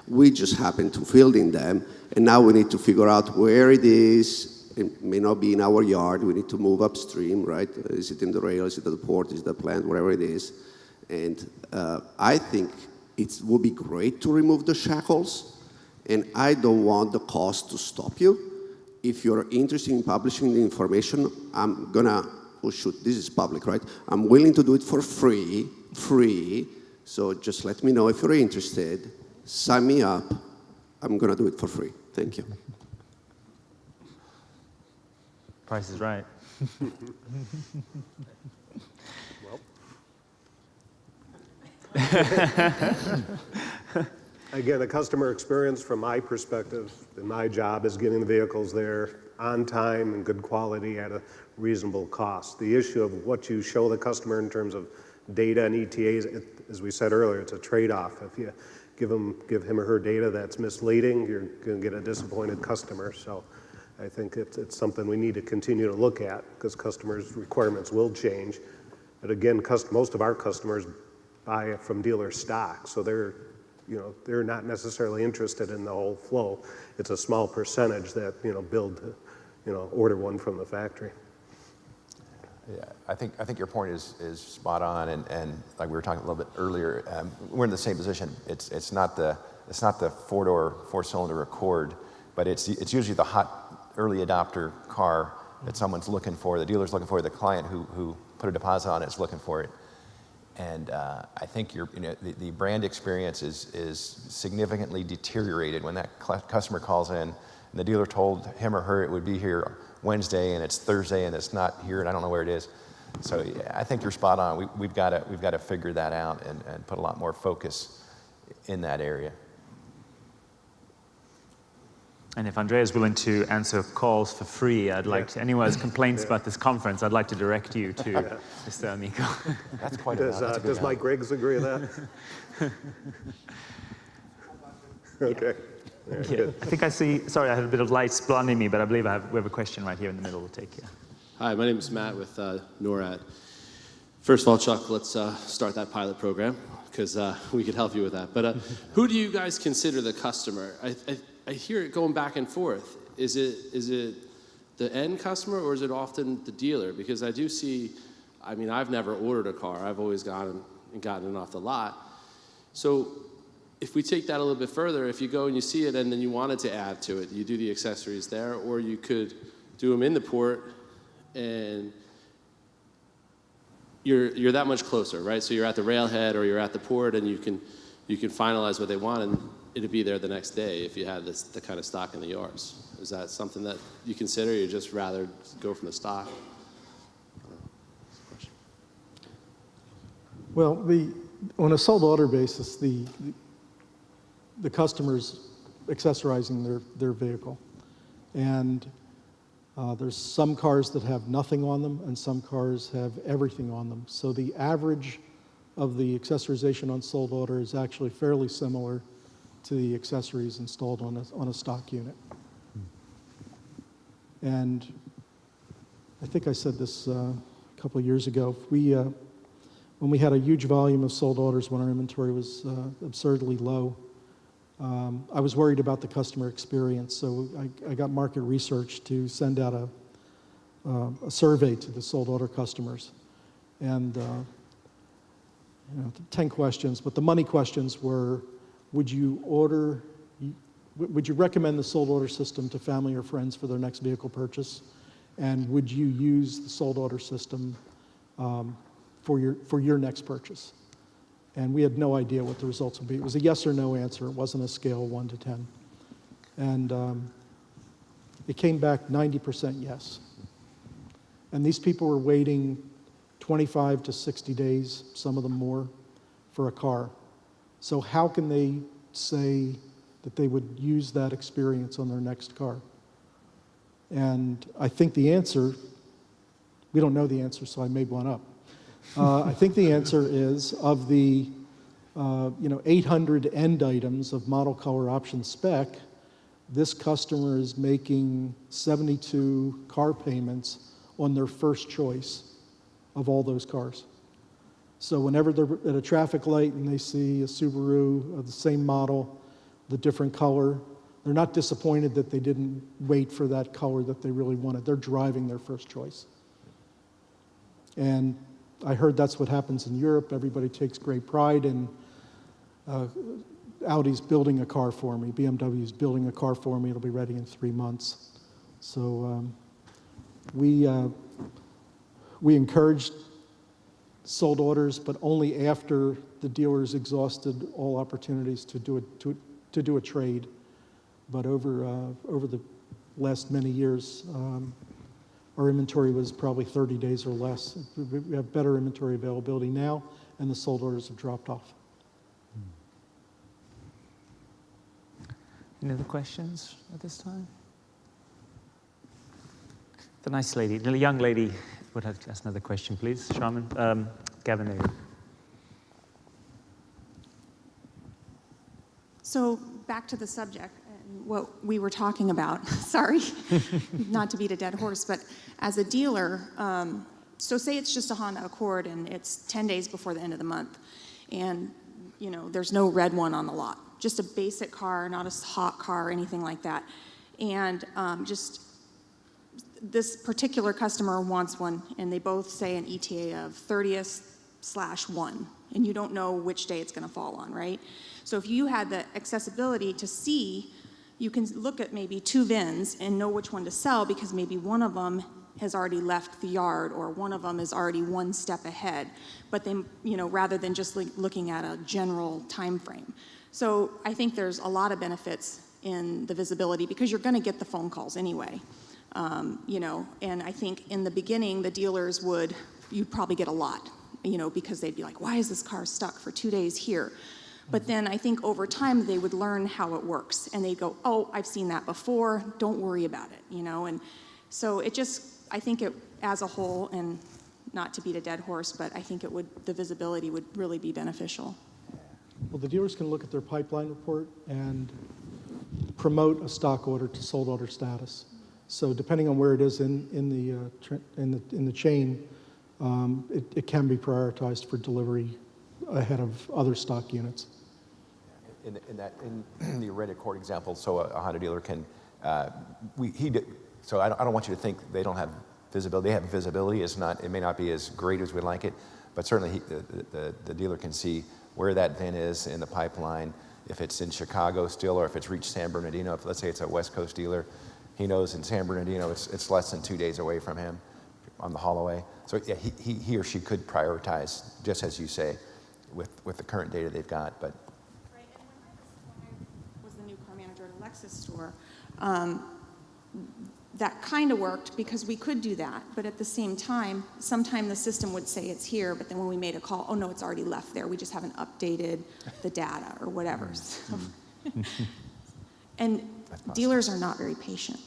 We just happen to field in them, and now we need to figure out where it is. It may not be in our yard. We need to move upstream, right? Is it in the rail? Is it at the port? Is it the plant? Wherever it is. And I think it would be great to remove the shackles, and I don't want the cost to stop you. If you're interested in publishing the information, I'm gonna, oh shoot, this is public, right? I'm willing to do it for free, so just let me know if you're interested. Sign me up. I'm gonna do it for free. Thank you. Price is right. Again, the customer experience from my perspective and my job is getting the vehicles there on time and good quality at a reasonable cost. The issue of what you show the customer in terms of data and ETAs, as we said earlier, it's a trade-off. If you give him or her data that's misleading, you're going to get a disappointed customer. So I think it's something we need to continue to look at because customers' requirements will change. But again, most of our customers buy it from dealer stock, so they're not necessarily interested in the whole flow. It's a small percentage that order one from the factory. Yeah, I think your point is spot on, and like we were talking a little bit earlier, we're in the same position. It's not the 4-door 4-cylinder Accord, but it's usually the hot early adopter car that someone's looking for, the dealer's looking for, the client who put a deposit on it is looking for it. And I think the brand experience is significantly deteriorated when that customer calls in and the dealer told him or her it would be here Wednesday and it's Thursday and it's not here and I don't know where it is. So I think you're spot on. We've got to figure that out and put a lot more focus in that area. And if Andrea is willing to answer calls for free, I'd like to, anyone who has complaints about this conference, I'd like to direct you to Mr. Amico. That's quite Does Mike Griggs agree with that? Okay. Yeah. I think I see, sorry, I had a bit of lights blinding me, but I believe we have a question right here in the middle. We'll take you. Hi, my name is Matt with NORAD. First of all, Chuck, let's start that pilot program because we could help you with that. But who do you guys consider the customer? I hear it going back and forth. Is it the end customer or is it often the dealer? Because I do see, I mean, I've never ordered a car. I've always gotten it off the lot. So if we take that a little bit further, if you go and you see it and then you wanted to add to it, you do the accessories there, or you could do them in the port, and you're that much closer, right? So you're at the railhead or you're at the port, and you can finalize what they want, and it'd be there the next day if you had the kind of stock in the yards. Is that something that you consider? You'd just rather go from the stock? Well, on a sold order basis, the customer's accessorizing their vehicle. And there's some cars that have nothing on them and some cars have everything on them. So the average of the accessorization on sold order is actually fairly similar to the accessories installed on a stock unit. And I think I said this a couple of years ago. When we had a huge volume of sold orders when our inventory was absurdly low, I was worried about the customer experience, so I got market research to send out a survey to the sold order customers. And 10 questions, but the money questions were, would you recommend the sold order system to family or friends for their next vehicle purchase? And would you use the sold order system for your next purchase? And we had no idea what the results would be. It was a yes or no answer. It wasn't a scale 1 to 10. And it came back 90% yes. And these people were waiting 25 to 60 days, some of them more, for a car. So how can they say that they would use that experience on their next car? And I think the answer, we don't know the answer, so I made one up. I think the answer is, of the 800 end items of model, color, option, spec, this customer is making 72 car payments on their first choice of all those cars. So whenever they're at a traffic light and they see a Subaru of the same model, the different color, they're not disappointed that they didn't wait for that color that they really wanted. They're driving their first choice. And I heard that's what happens in Europe. Everybody takes great pride in Audi's building a car for me. BMW's building a car for me. It'll be ready in 3 months. So we encouraged sold orders, but only after the dealers exhausted all opportunities to do a trade. But over the last many years, our inventory was probably 30 days or less. We have better inventory availability now, and the sold orders have dropped off. Any other questions at this time? The nice lady, the young lady would have to ask another question, please. Sharman, Gavin, there you go. So back to the subject and what we were talking about. Sorry, not to beat a dead horse, but as a dealer, so say it's just a Honda Accord and it's 10 days before the end of the month, and there's no red one on the lot, just a basic car, not a hot car or anything like that, and just this particular customer wants one, and they both say an ETA of 30th/1, and you don't know which day it's going to fall on, right? So if you had the accessibility to see, you can look at maybe 2 VINs and know which one to sell, because maybe one of them has already left the yard, or one of them is already 1 step ahead, but then, rather than just looking at a general time frame. So I think there's a lot of benefits in the visibility, because you're going to get the phone calls anyway. And I think in the beginning, the dealers you'd probably get a lot, because they'd be like, why is this car stuck for 2 days here? But then I think over time, they would learn how it works, and they'd go, oh, I've seen that before, don't worry about it, and so I think it, as a whole, and not to beat a dead horse, but I think the visibility would really be beneficial. Well, the dealers can look at their pipeline report and promote a stock order to sold order status. So depending on where it is in the chain, it can be prioritized for delivery ahead of other stock units. In the red Accord example, so a Honda dealer can, so I don't want you to think they don't have visibility. They have visibility. It may not be as great as we'd like it, but certainly the dealer can see where that VIN is in the pipeline, if it's in Chicago still, or if it's reached San Bernardino. If let's say it's a West Coast dealer, he knows in San Bernardino it's less than 2 days away from him on the haul away. So yeah, he or she could prioritize, just as you say, with the current data they've got. But Right, and when I was the new car manager at a Lexus store, that kind of worked because we could do that, but at the same time, sometime the system would say it's here, but then when we made a call, oh no, it's already left there. We just haven't updated the data or whatever. So. And dealers are not very patient.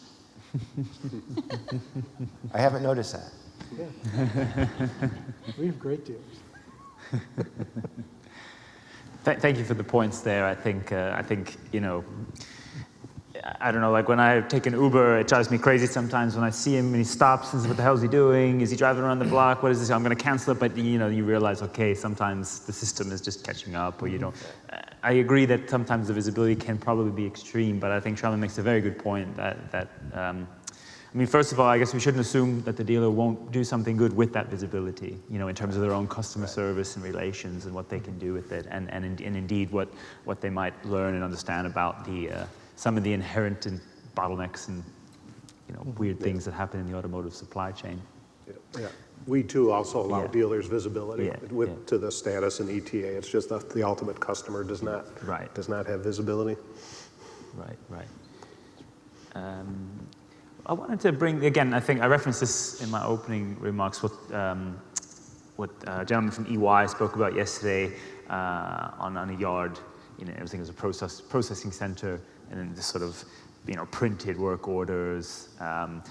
I haven't noticed that. Yeah. We have great dealers. Thank you for the points there. I think, you know, I don't know, like when I take an Uber, it drives me crazy sometimes when I see him and he stops and says, what the hell is he doing? Is he driving around the block? What is this? I'm going to cancel it. But, you know, you realize, okay, sometimes the system is just catching up, or you don't. I agree that sometimes the visibility can probably be extreme, but I think Charlie makes a very good point that I mean, first of all, I guess we shouldn't assume that the dealer won't do something good with that visibility, you know, in terms of their own customer service and relations and what they can do with it, and indeed what they might learn and understand about the some of the inherent bottlenecks and, you know, weird things that happen in the automotive supply chain. Yeah. We too also allow Yeah. dealers visibility Yeah. to the status and ETA. It's just that the ultimate customer does not have visibility. Right. I wanted to bring, again, I think I referenced this in my opening remarks, what a gentleman from EY spoke about yesterday on a yard. You know, everything was a processing center, and then this sort of, you know, printed work orders,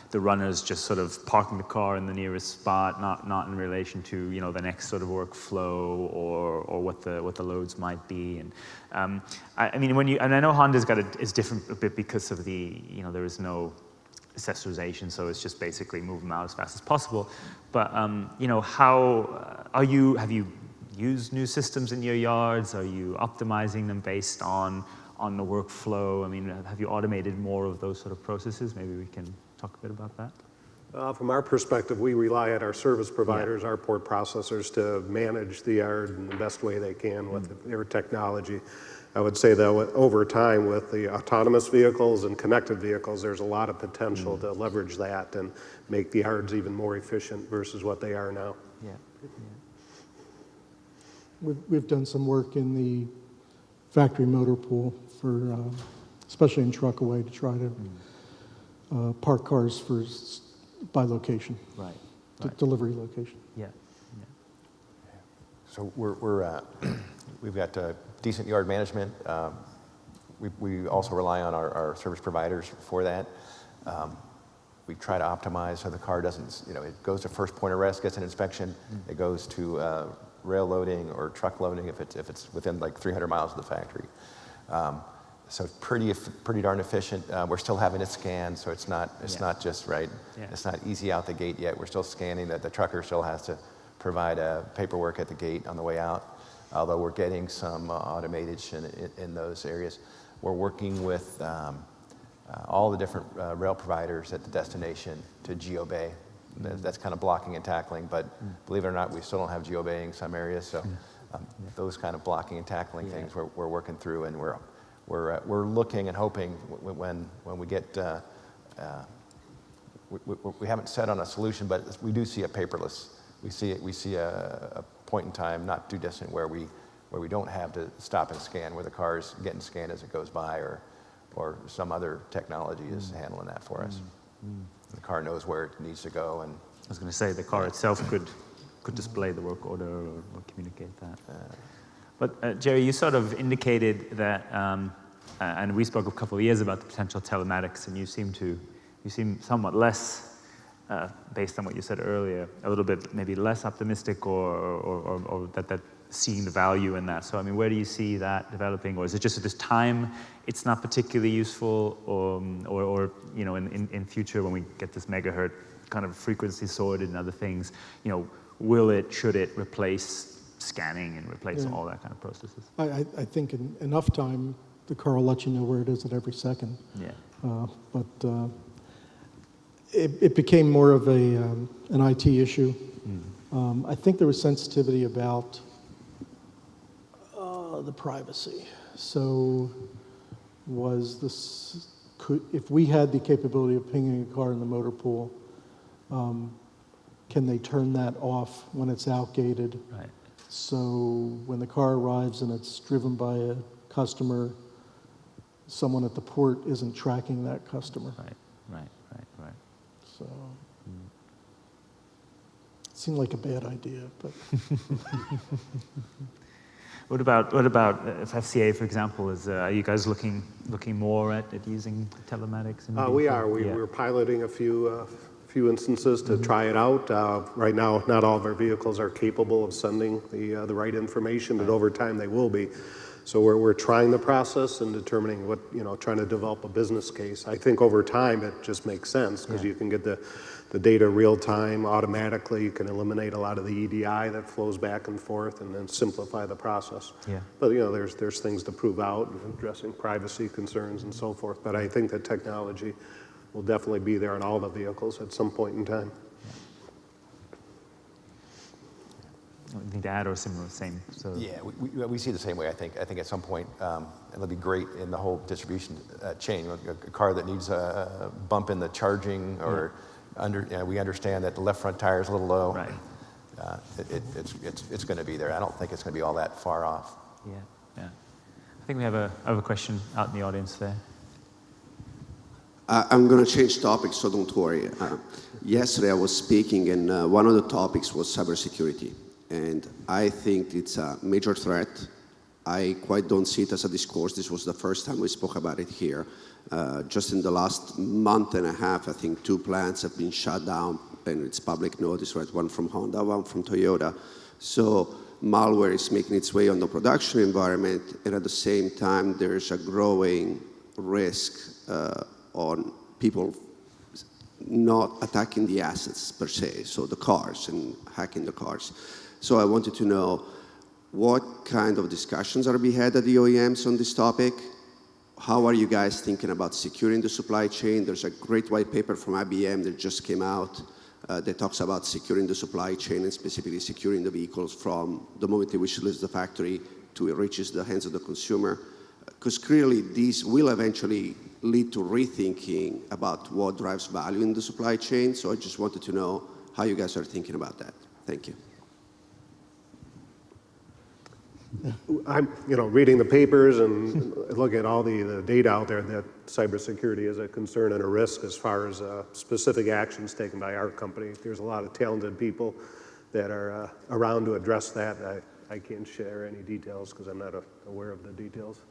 the runners just sort of parking the car in the nearest spot, not in relation to, you know, the next sort of workflow or what the loads might be. And I mean, and I know Honda's is different a bit because of the, you know, there is no accessorization, so it's just basically move them out as fast as possible. But you know, have you used new systems in your yards? Are you optimizing them based on the workflow? I mean, have you automated more of those sort of processes? Maybe we can talk a bit about that. From our perspective, we rely on our service providers, our port processors, to manage the yard in the best way they can with their technology. I would say that over time, with the autonomous vehicles and connected vehicles, there's a lot of potential to leverage that and make the yards even more efficient versus what they are now. Yeah. We've done some work in the factory motor pool for, especially in Truckaway, to try to park cars by location, Right. delivery location. Yeah. So we've got decent yard management. We also rely on our service providers for that. We try to optimize so the car doesn't, you know, it goes to first point of rest, gets an inspection. It goes to rail loading or truck loading if it's within like 300 miles of the factory. So pretty darn efficient. We're still having it scanned, so it's not just right. Yeah. It's not easy out the gate yet. We're still scanning. That the trucker still has to provide paperwork at the gate on the way out. Although we're getting some automation in those areas. We're working with all the different rail providers at the destination to geo-bay. That's kind of blocking and tackling, but believe it or not, we still don't have geo-baying some areas. So those kind of blocking and tackling things we're working through, and we're looking and hoping when we get. We haven't set on a solution, but we do see a paperless. We see a point in time not too distant where we don't have to stop and scan, where the car's getting scanned as it goes by, or some other technology is handling that for us. The car knows where it needs to go. And I was going to say the car itself could display the work order or communicate that. But Jerry, you sort of indicated that, and we spoke a couple of years about the potential telematics, and you seem somewhat less. Based on what you said earlier, a little bit maybe less optimistic, or that seeing the value in that. So I mean, where do you see that developing, or is it just at this time it's not particularly useful, or you know, in future when we get this megahertz kind of frequency sorted and other things, you know, should it replace scanning and replace all that kind of processes? I think in enough time, the car will let you know where it is at every second. Yeah. But it became more of an IT issue. I think there was sensitivity about the privacy. So if we had the capability of pinging a car in the motor pool, can they turn that off when it's outgated? Right. So when the car arrives and it's driven by a customer, someone at the port isn't tracking that customer. Right. So it seemed like a bad idea, but What about if FCA, for example, are you guys looking more at using telematics? We are. We're piloting a few instances to try it out. Right now, not all of our vehicles are capable of sending the right information, but over time they will be. So we're trying the process and determining what, trying to develop a business case. I think over time it just makes sense because you can get the data real time, automatically. You can eliminate a lot of the EDI that flows back and forth and then simplify the process. Yeah. But there's things to prove out, addressing privacy concerns and so forth. But I think that technology will definitely be there in all the vehicles at some point in time. Anything to add or similar, same? So. Yeah, we see the same way, I think. I think at some point, it'll be great in the whole distribution chain. A car that needs a bump in the charging or we understand that the left front tire is a little low. Right. It's going to be there. I don't think it's going to be all that far off. Yeah. I think we have a question out in the audience there. I'm going to change topics, so don't worry. Yesterday I was speaking, and one of the topics was cybersecurity. And I think it's a major threat. I quite don't see it as a discourse. This was the first time we spoke about it here. Just in the last month and a half, I think 2 plants have been shut down, and it's public notice, right? One from Honda, one from Toyota. So malware is making its way on the production environment, and at the same time, there's a growing risk on people not attacking the assets per se, so the cars and hacking the cars. So I wanted to know what kind of discussions are being had at the OEMs on this topic? How are you guys thinking about securing the supply chain? There's a great white paper from IBM that just came out that talks about securing the supply chain and specifically securing the vehicles from the moment they wish to leave the factory to it reaches the hands of the consumer. Because clearly these will eventually lead to rethinking about what drives value in the supply chain. So I just wanted to know how you guys are thinking about that. Thank you. I'm, reading the papers and looking at all the data out there that cybersecurity is a concern and a risk as far as specific actions taken by our company. There's a lot of talented people that are around to address that. I can't share any details because I'm not aware of the details.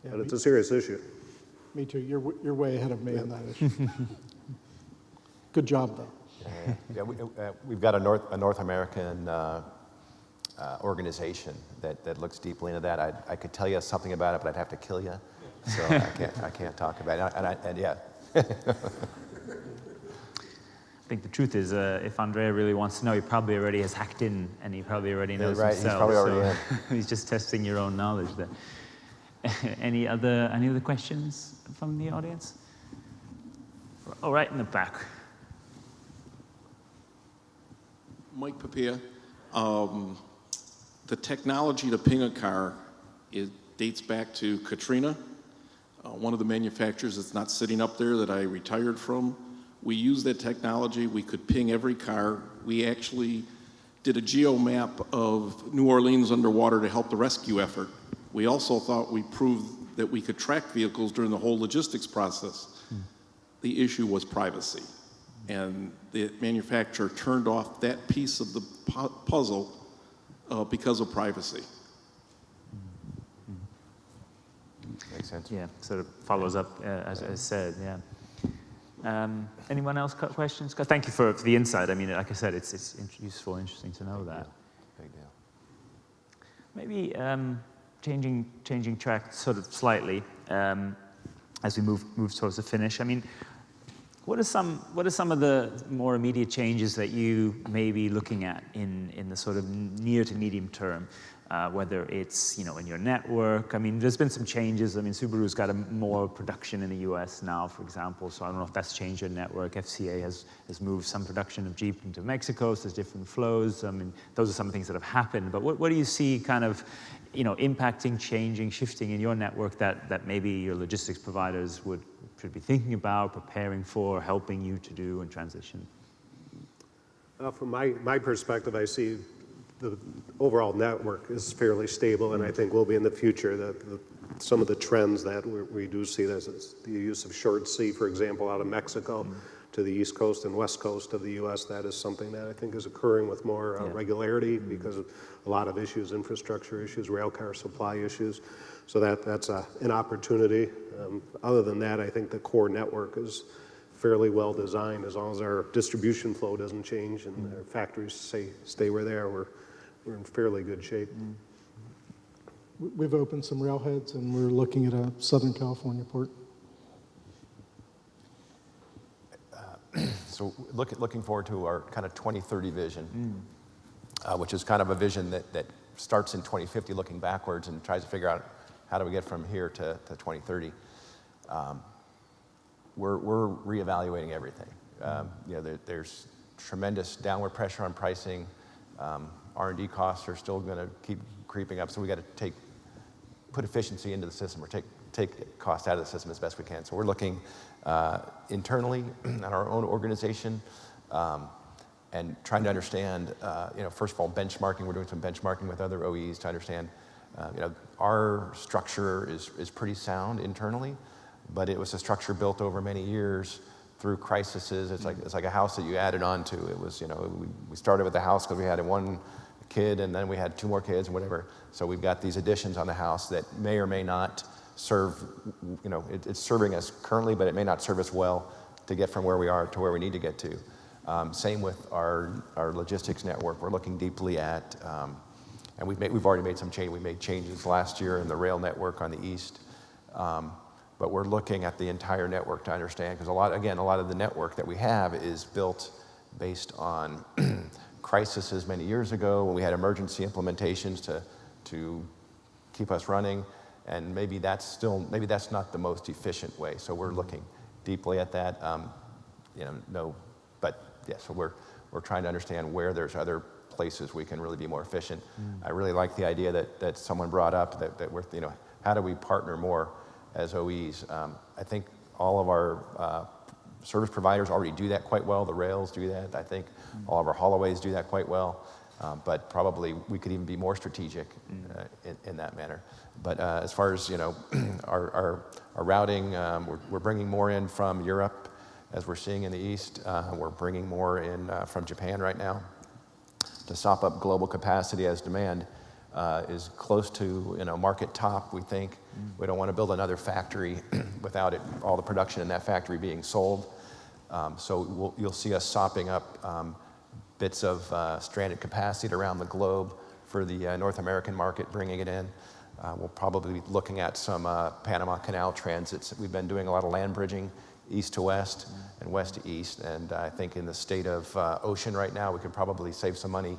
Yeah, but it's a serious issue. Me too. You're way ahead of me on that issue. Good job, though. Yeah, we've got a North American organization that looks deeply into that. I could tell you something about it, but I'd have to kill you, so I can't talk about it. And yeah. I think the truth is, if Andrea really wants to know, he probably already has hacked in, and he probably already knows right, himself. He's probably already in. He's just testing your own knowledge there. Any other questions from the audience? Oh, right in the back. Mike Papia. The technology to ping a car, it dates back to Katrina. One of the manufacturers that's not sitting up there that I retired from, we used that technology. We could ping every car. We actually did a geo map of New Orleans underwater to help the rescue effort. We also thought we proved that we could track vehicles during the whole logistics process. The issue was privacy. And the manufacturer turned off that piece of the puzzle because of privacy. Makes sense. Yeah, sort of follows up, as said, yeah. Anyone else got questions? Thank you for the insight. I mean, like I said, it's useful, interesting to know that. Big deal. Maybe changing track sort of slightly as we move towards the finish. I mean, what are some of the more immediate changes that you may be looking at in the sort of near to medium term? Whether it's in your network. I mean, there's been some changes. I mean, Subaru's got more production in the U.S. now, for example. So I don't know if that's changed your network. FCA has moved some production of Jeep into Mexico. So there's different flows. I mean, those are some things that have happened. But what do you see kind of impacting, changing, shifting in your network that maybe your logistics providers should be thinking about, preparing for, helping you to do and transition? From my perspective, I see the overall network is fairly stable, and I think will be in the future. Some of the trends that we do see, there's the use of short sea, for example, out of Mexico to the East Coast and West Coast of the U.S. That is something that I think is occurring with more regularity because of a lot of issues, infrastructure issues, rail car supply issues. So that's an opportunity. Other than that, I think the core network is fairly well designed. As long as our distribution flow doesn't change and our factories stay where they are, we're in fairly good shape. We've opened some railheads, and we're looking at a Southern California port. So looking forward to our kind of 2030 vision, which is kind of a vision that starts in 2050 looking backwards and tries to figure out how do we get from here to 2030. We're reevaluating everything. There's tremendous downward pressure on pricing. R&D costs are still going to keep creeping up, so we got to put efficiency into the system or take cost out of the system as best we can. So we're looking internally at our own organization and trying to understand, first of all, benchmarking. We're doing some benchmarking with other OEs to understand, our structure is pretty sound internally, but it was a structure built over many years through crises. It's like a house that you added on to. It was, we started with the house because we had one kid, and then we had 2 more kids and whatever. So we've got these additions on the house that may or may not serve, it's serving us currently, but it may not serve us well to get from where we are to where we need to get to. Same with our logistics network. We're looking deeply at, and we've already made some change. We made changes last year in the rail network on the east, but we're looking at the entire network to understand, because a lot of the network that we have is built based on crises many years ago when we had emergency implementations to keep us running, and maybe that's not the most efficient way. So we're looking deeply at that. So we're trying to understand where there's other places we can really be more efficient. I really like the idea that someone brought up that we're, how do we partner more as OEs? I think all of our service providers already do that quite well. The rails do that. I think all of our haulways do that quite well. But probably we could even be more strategic in that manner. But as far as our routing, we're bringing more in from Europe, as we're seeing in the East. We're bringing more in from Japan right now to sop up global capacity as demand is close to market top. We think we don't want to build another factory without all the production in that factory being sold. So you'll see us sopping up bits of stranded capacity around the globe for the North American market, bringing it in. We'll probably be looking at some Panama Canal transits. We've been doing a lot of land bridging east to west and west to east, and I think in the state of ocean right now, we could probably save some money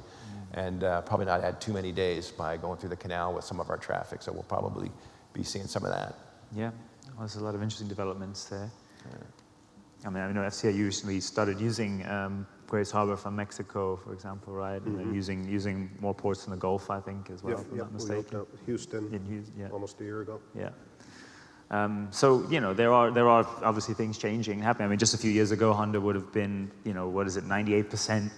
and probably not add too many days by going through the canal with some of our traffic. So we'll probably be seeing some of that. Yeah, well, there's a lot of interesting developments there. I mean, I know FCIU recently started using Grace Harbor from Mexico, for example, right? And then using more ports in the Gulf, I think, as well, if I'm not mistaken. We opened up Houston almost a year ago. Yeah. So, there are obviously things changing and happening. I mean, just a few years ago, Honda would have been, 98%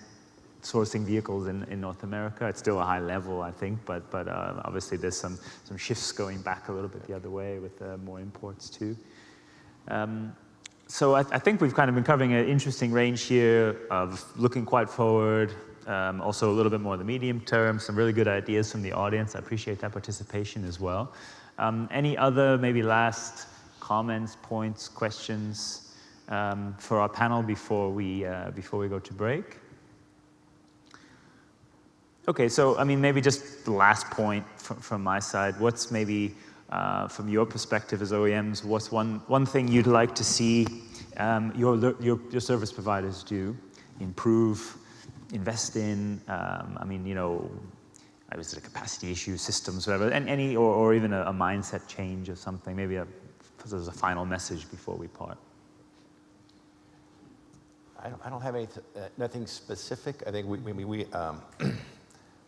sourcing vehicles in North America. It's still a high level, I think, but obviously there's some shifts going back a little bit the other way with more imports too. So I think we've kind of been covering an interesting range here of looking quite forward, also a little bit more of the medium term, some really good ideas from the audience. I appreciate that participation as well. Any other maybe last comments, points, questions for our panel before we go to break? Okay, so I mean, maybe just the last point from my side. What's maybe from your perspective as OEMs, what's one thing you'd like to see your service providers do, improve, invest in? I mean, is it a capacity issue, systems, whatever, and or even a mindset change or something? Maybe as a final message before we part. I don't have nothing specific. I think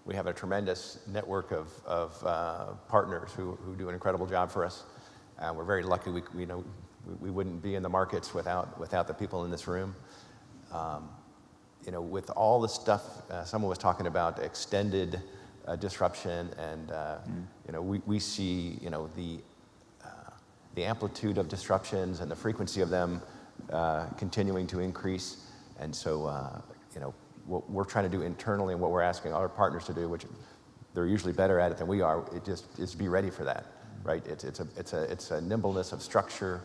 we have a tremendous network of partners who do an incredible job for us. We're very lucky. We wouldn't be in the markets without the people in this room. With all the stuff, someone was talking about extended disruption, and we see the amplitude of disruptions and the frequency of them continuing to increase. And so, what we're trying to do internally and what we're asking our partners to do, which they're usually better at it than we are, is be ready for that, right? It's a nimbleness of structure.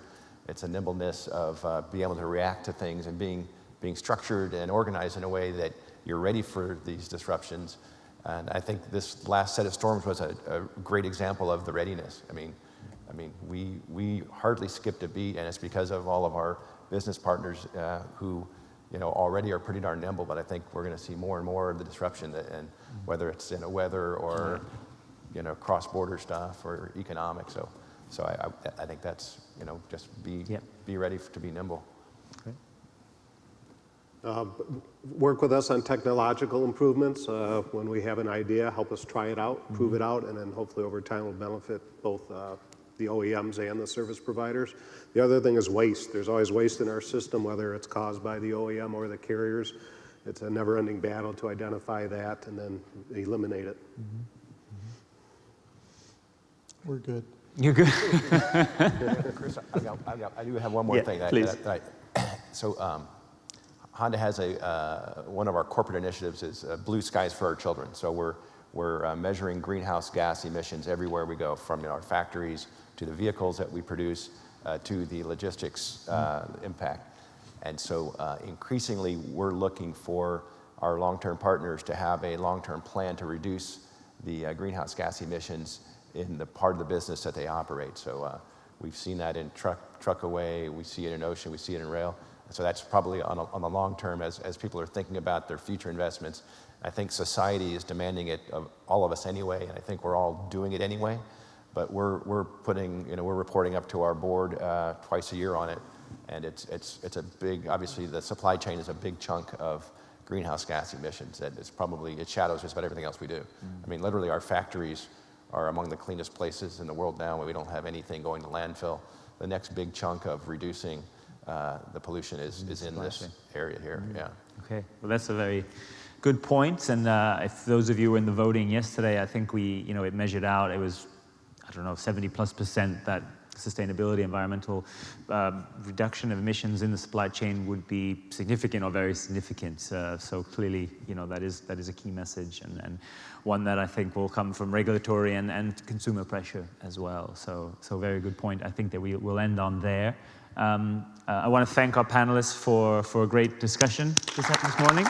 It's a nimbleness of being able to react to things and being structured and organized in a way that you're ready for these disruptions. And I think this last set of storms was a great example of the readiness. I mean, we hardly skipped a beat, and it's because of all of our business partners who, already are pretty darn nimble. But I think we're going to see more and more of the disruption, and whether it's weather or cross-border stuff or economic. So I think that's just be ready to be nimble. Okay. Work with us on technological improvements. When we have an idea, help us try it out, prove it out, and then hopefully over time will benefit both the OEMs and the service providers. The other thing is waste. There's always waste in our system, whether it's caused by the OEM or the carriers. It's a never-ending battle to identify that and then eliminate it. We're good. You're good. Chris, I do have one more thing. Please. Honda has one of our corporate initiatives is Blue Skies for Our Children. So we're measuring greenhouse gas emissions everywhere we go, from our factories to the vehicles that we produce to the logistics impact. And so increasingly, we're looking for our long-term partners to have a long-term plan to reduce the greenhouse gas emissions in the part of the business that they operate. So we've seen that in truck away, we see it in ocean, we see it in rail. So that's probably on the long term as people are thinking about their future investments. I think society is demanding it of all of us anyway, and I think we're all doing it anyway. But we're reporting up to our board twice a year on it, and it's a big. Obviously, the supply chain is a big chunk of greenhouse gas emissions, and it shadows just about everything else we do. I mean, literally, our factories are among the cleanest places in the world now, where we don't have anything going to landfill. The next big chunk of reducing the pollution is in this area here. Yeah. Okay. Well, that's a very good point. And if those of you were in the voting yesterday, I think it measured out. It was, 70+% that sustainability, environmental reduction of emissions in the supply chain would be significant or very significant. So clearly, that is a key message, and one that I think will come from regulatory and consumer pressure as well. So very good point. I think that we will end on there. I want to thank our panelists for a great discussion this morning.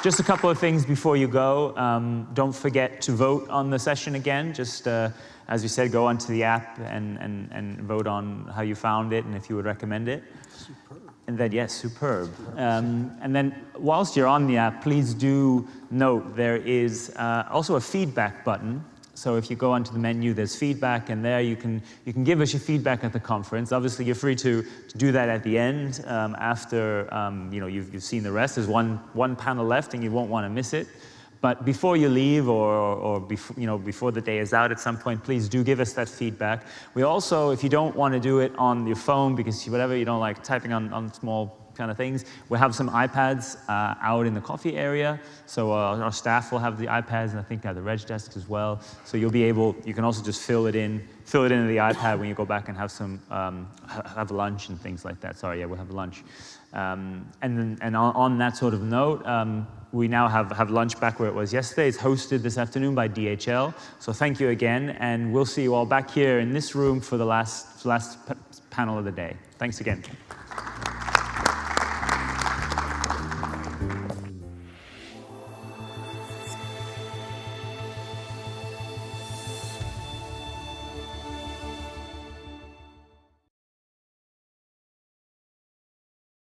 Just a couple of things before you go. Don't forget to vote on the session again. Just as we said, go onto the app and vote on how you found it and if you would recommend it. Superb. And then, yes, superb. And then whilst you're on the app, please do note there is also a feedback button. So if you go onto the menu, there's feedback, and there you can give us your feedback at the conference. Obviously, you're free to do that at the end after you've seen the rest. There's one panel left, and you won't want to miss it. But before you leave, or before the day is out at some point, please do give us that feedback. We also, if you don't want to do it on your phone because you don't like typing on small kind of things, we have some iPads out in the coffee area. So our staff will have the iPads, and I think at the reg desk as well. So you can also just fill it into the iPad when you go back and have lunch and things like that. Sorry, yeah, we'll have lunch. And on that sort of note, we now have lunch back where it was yesterday. It's hosted this afternoon by DHL. So thank you again, and we'll see you all back here in this room for the last panel of the day. Thanks again.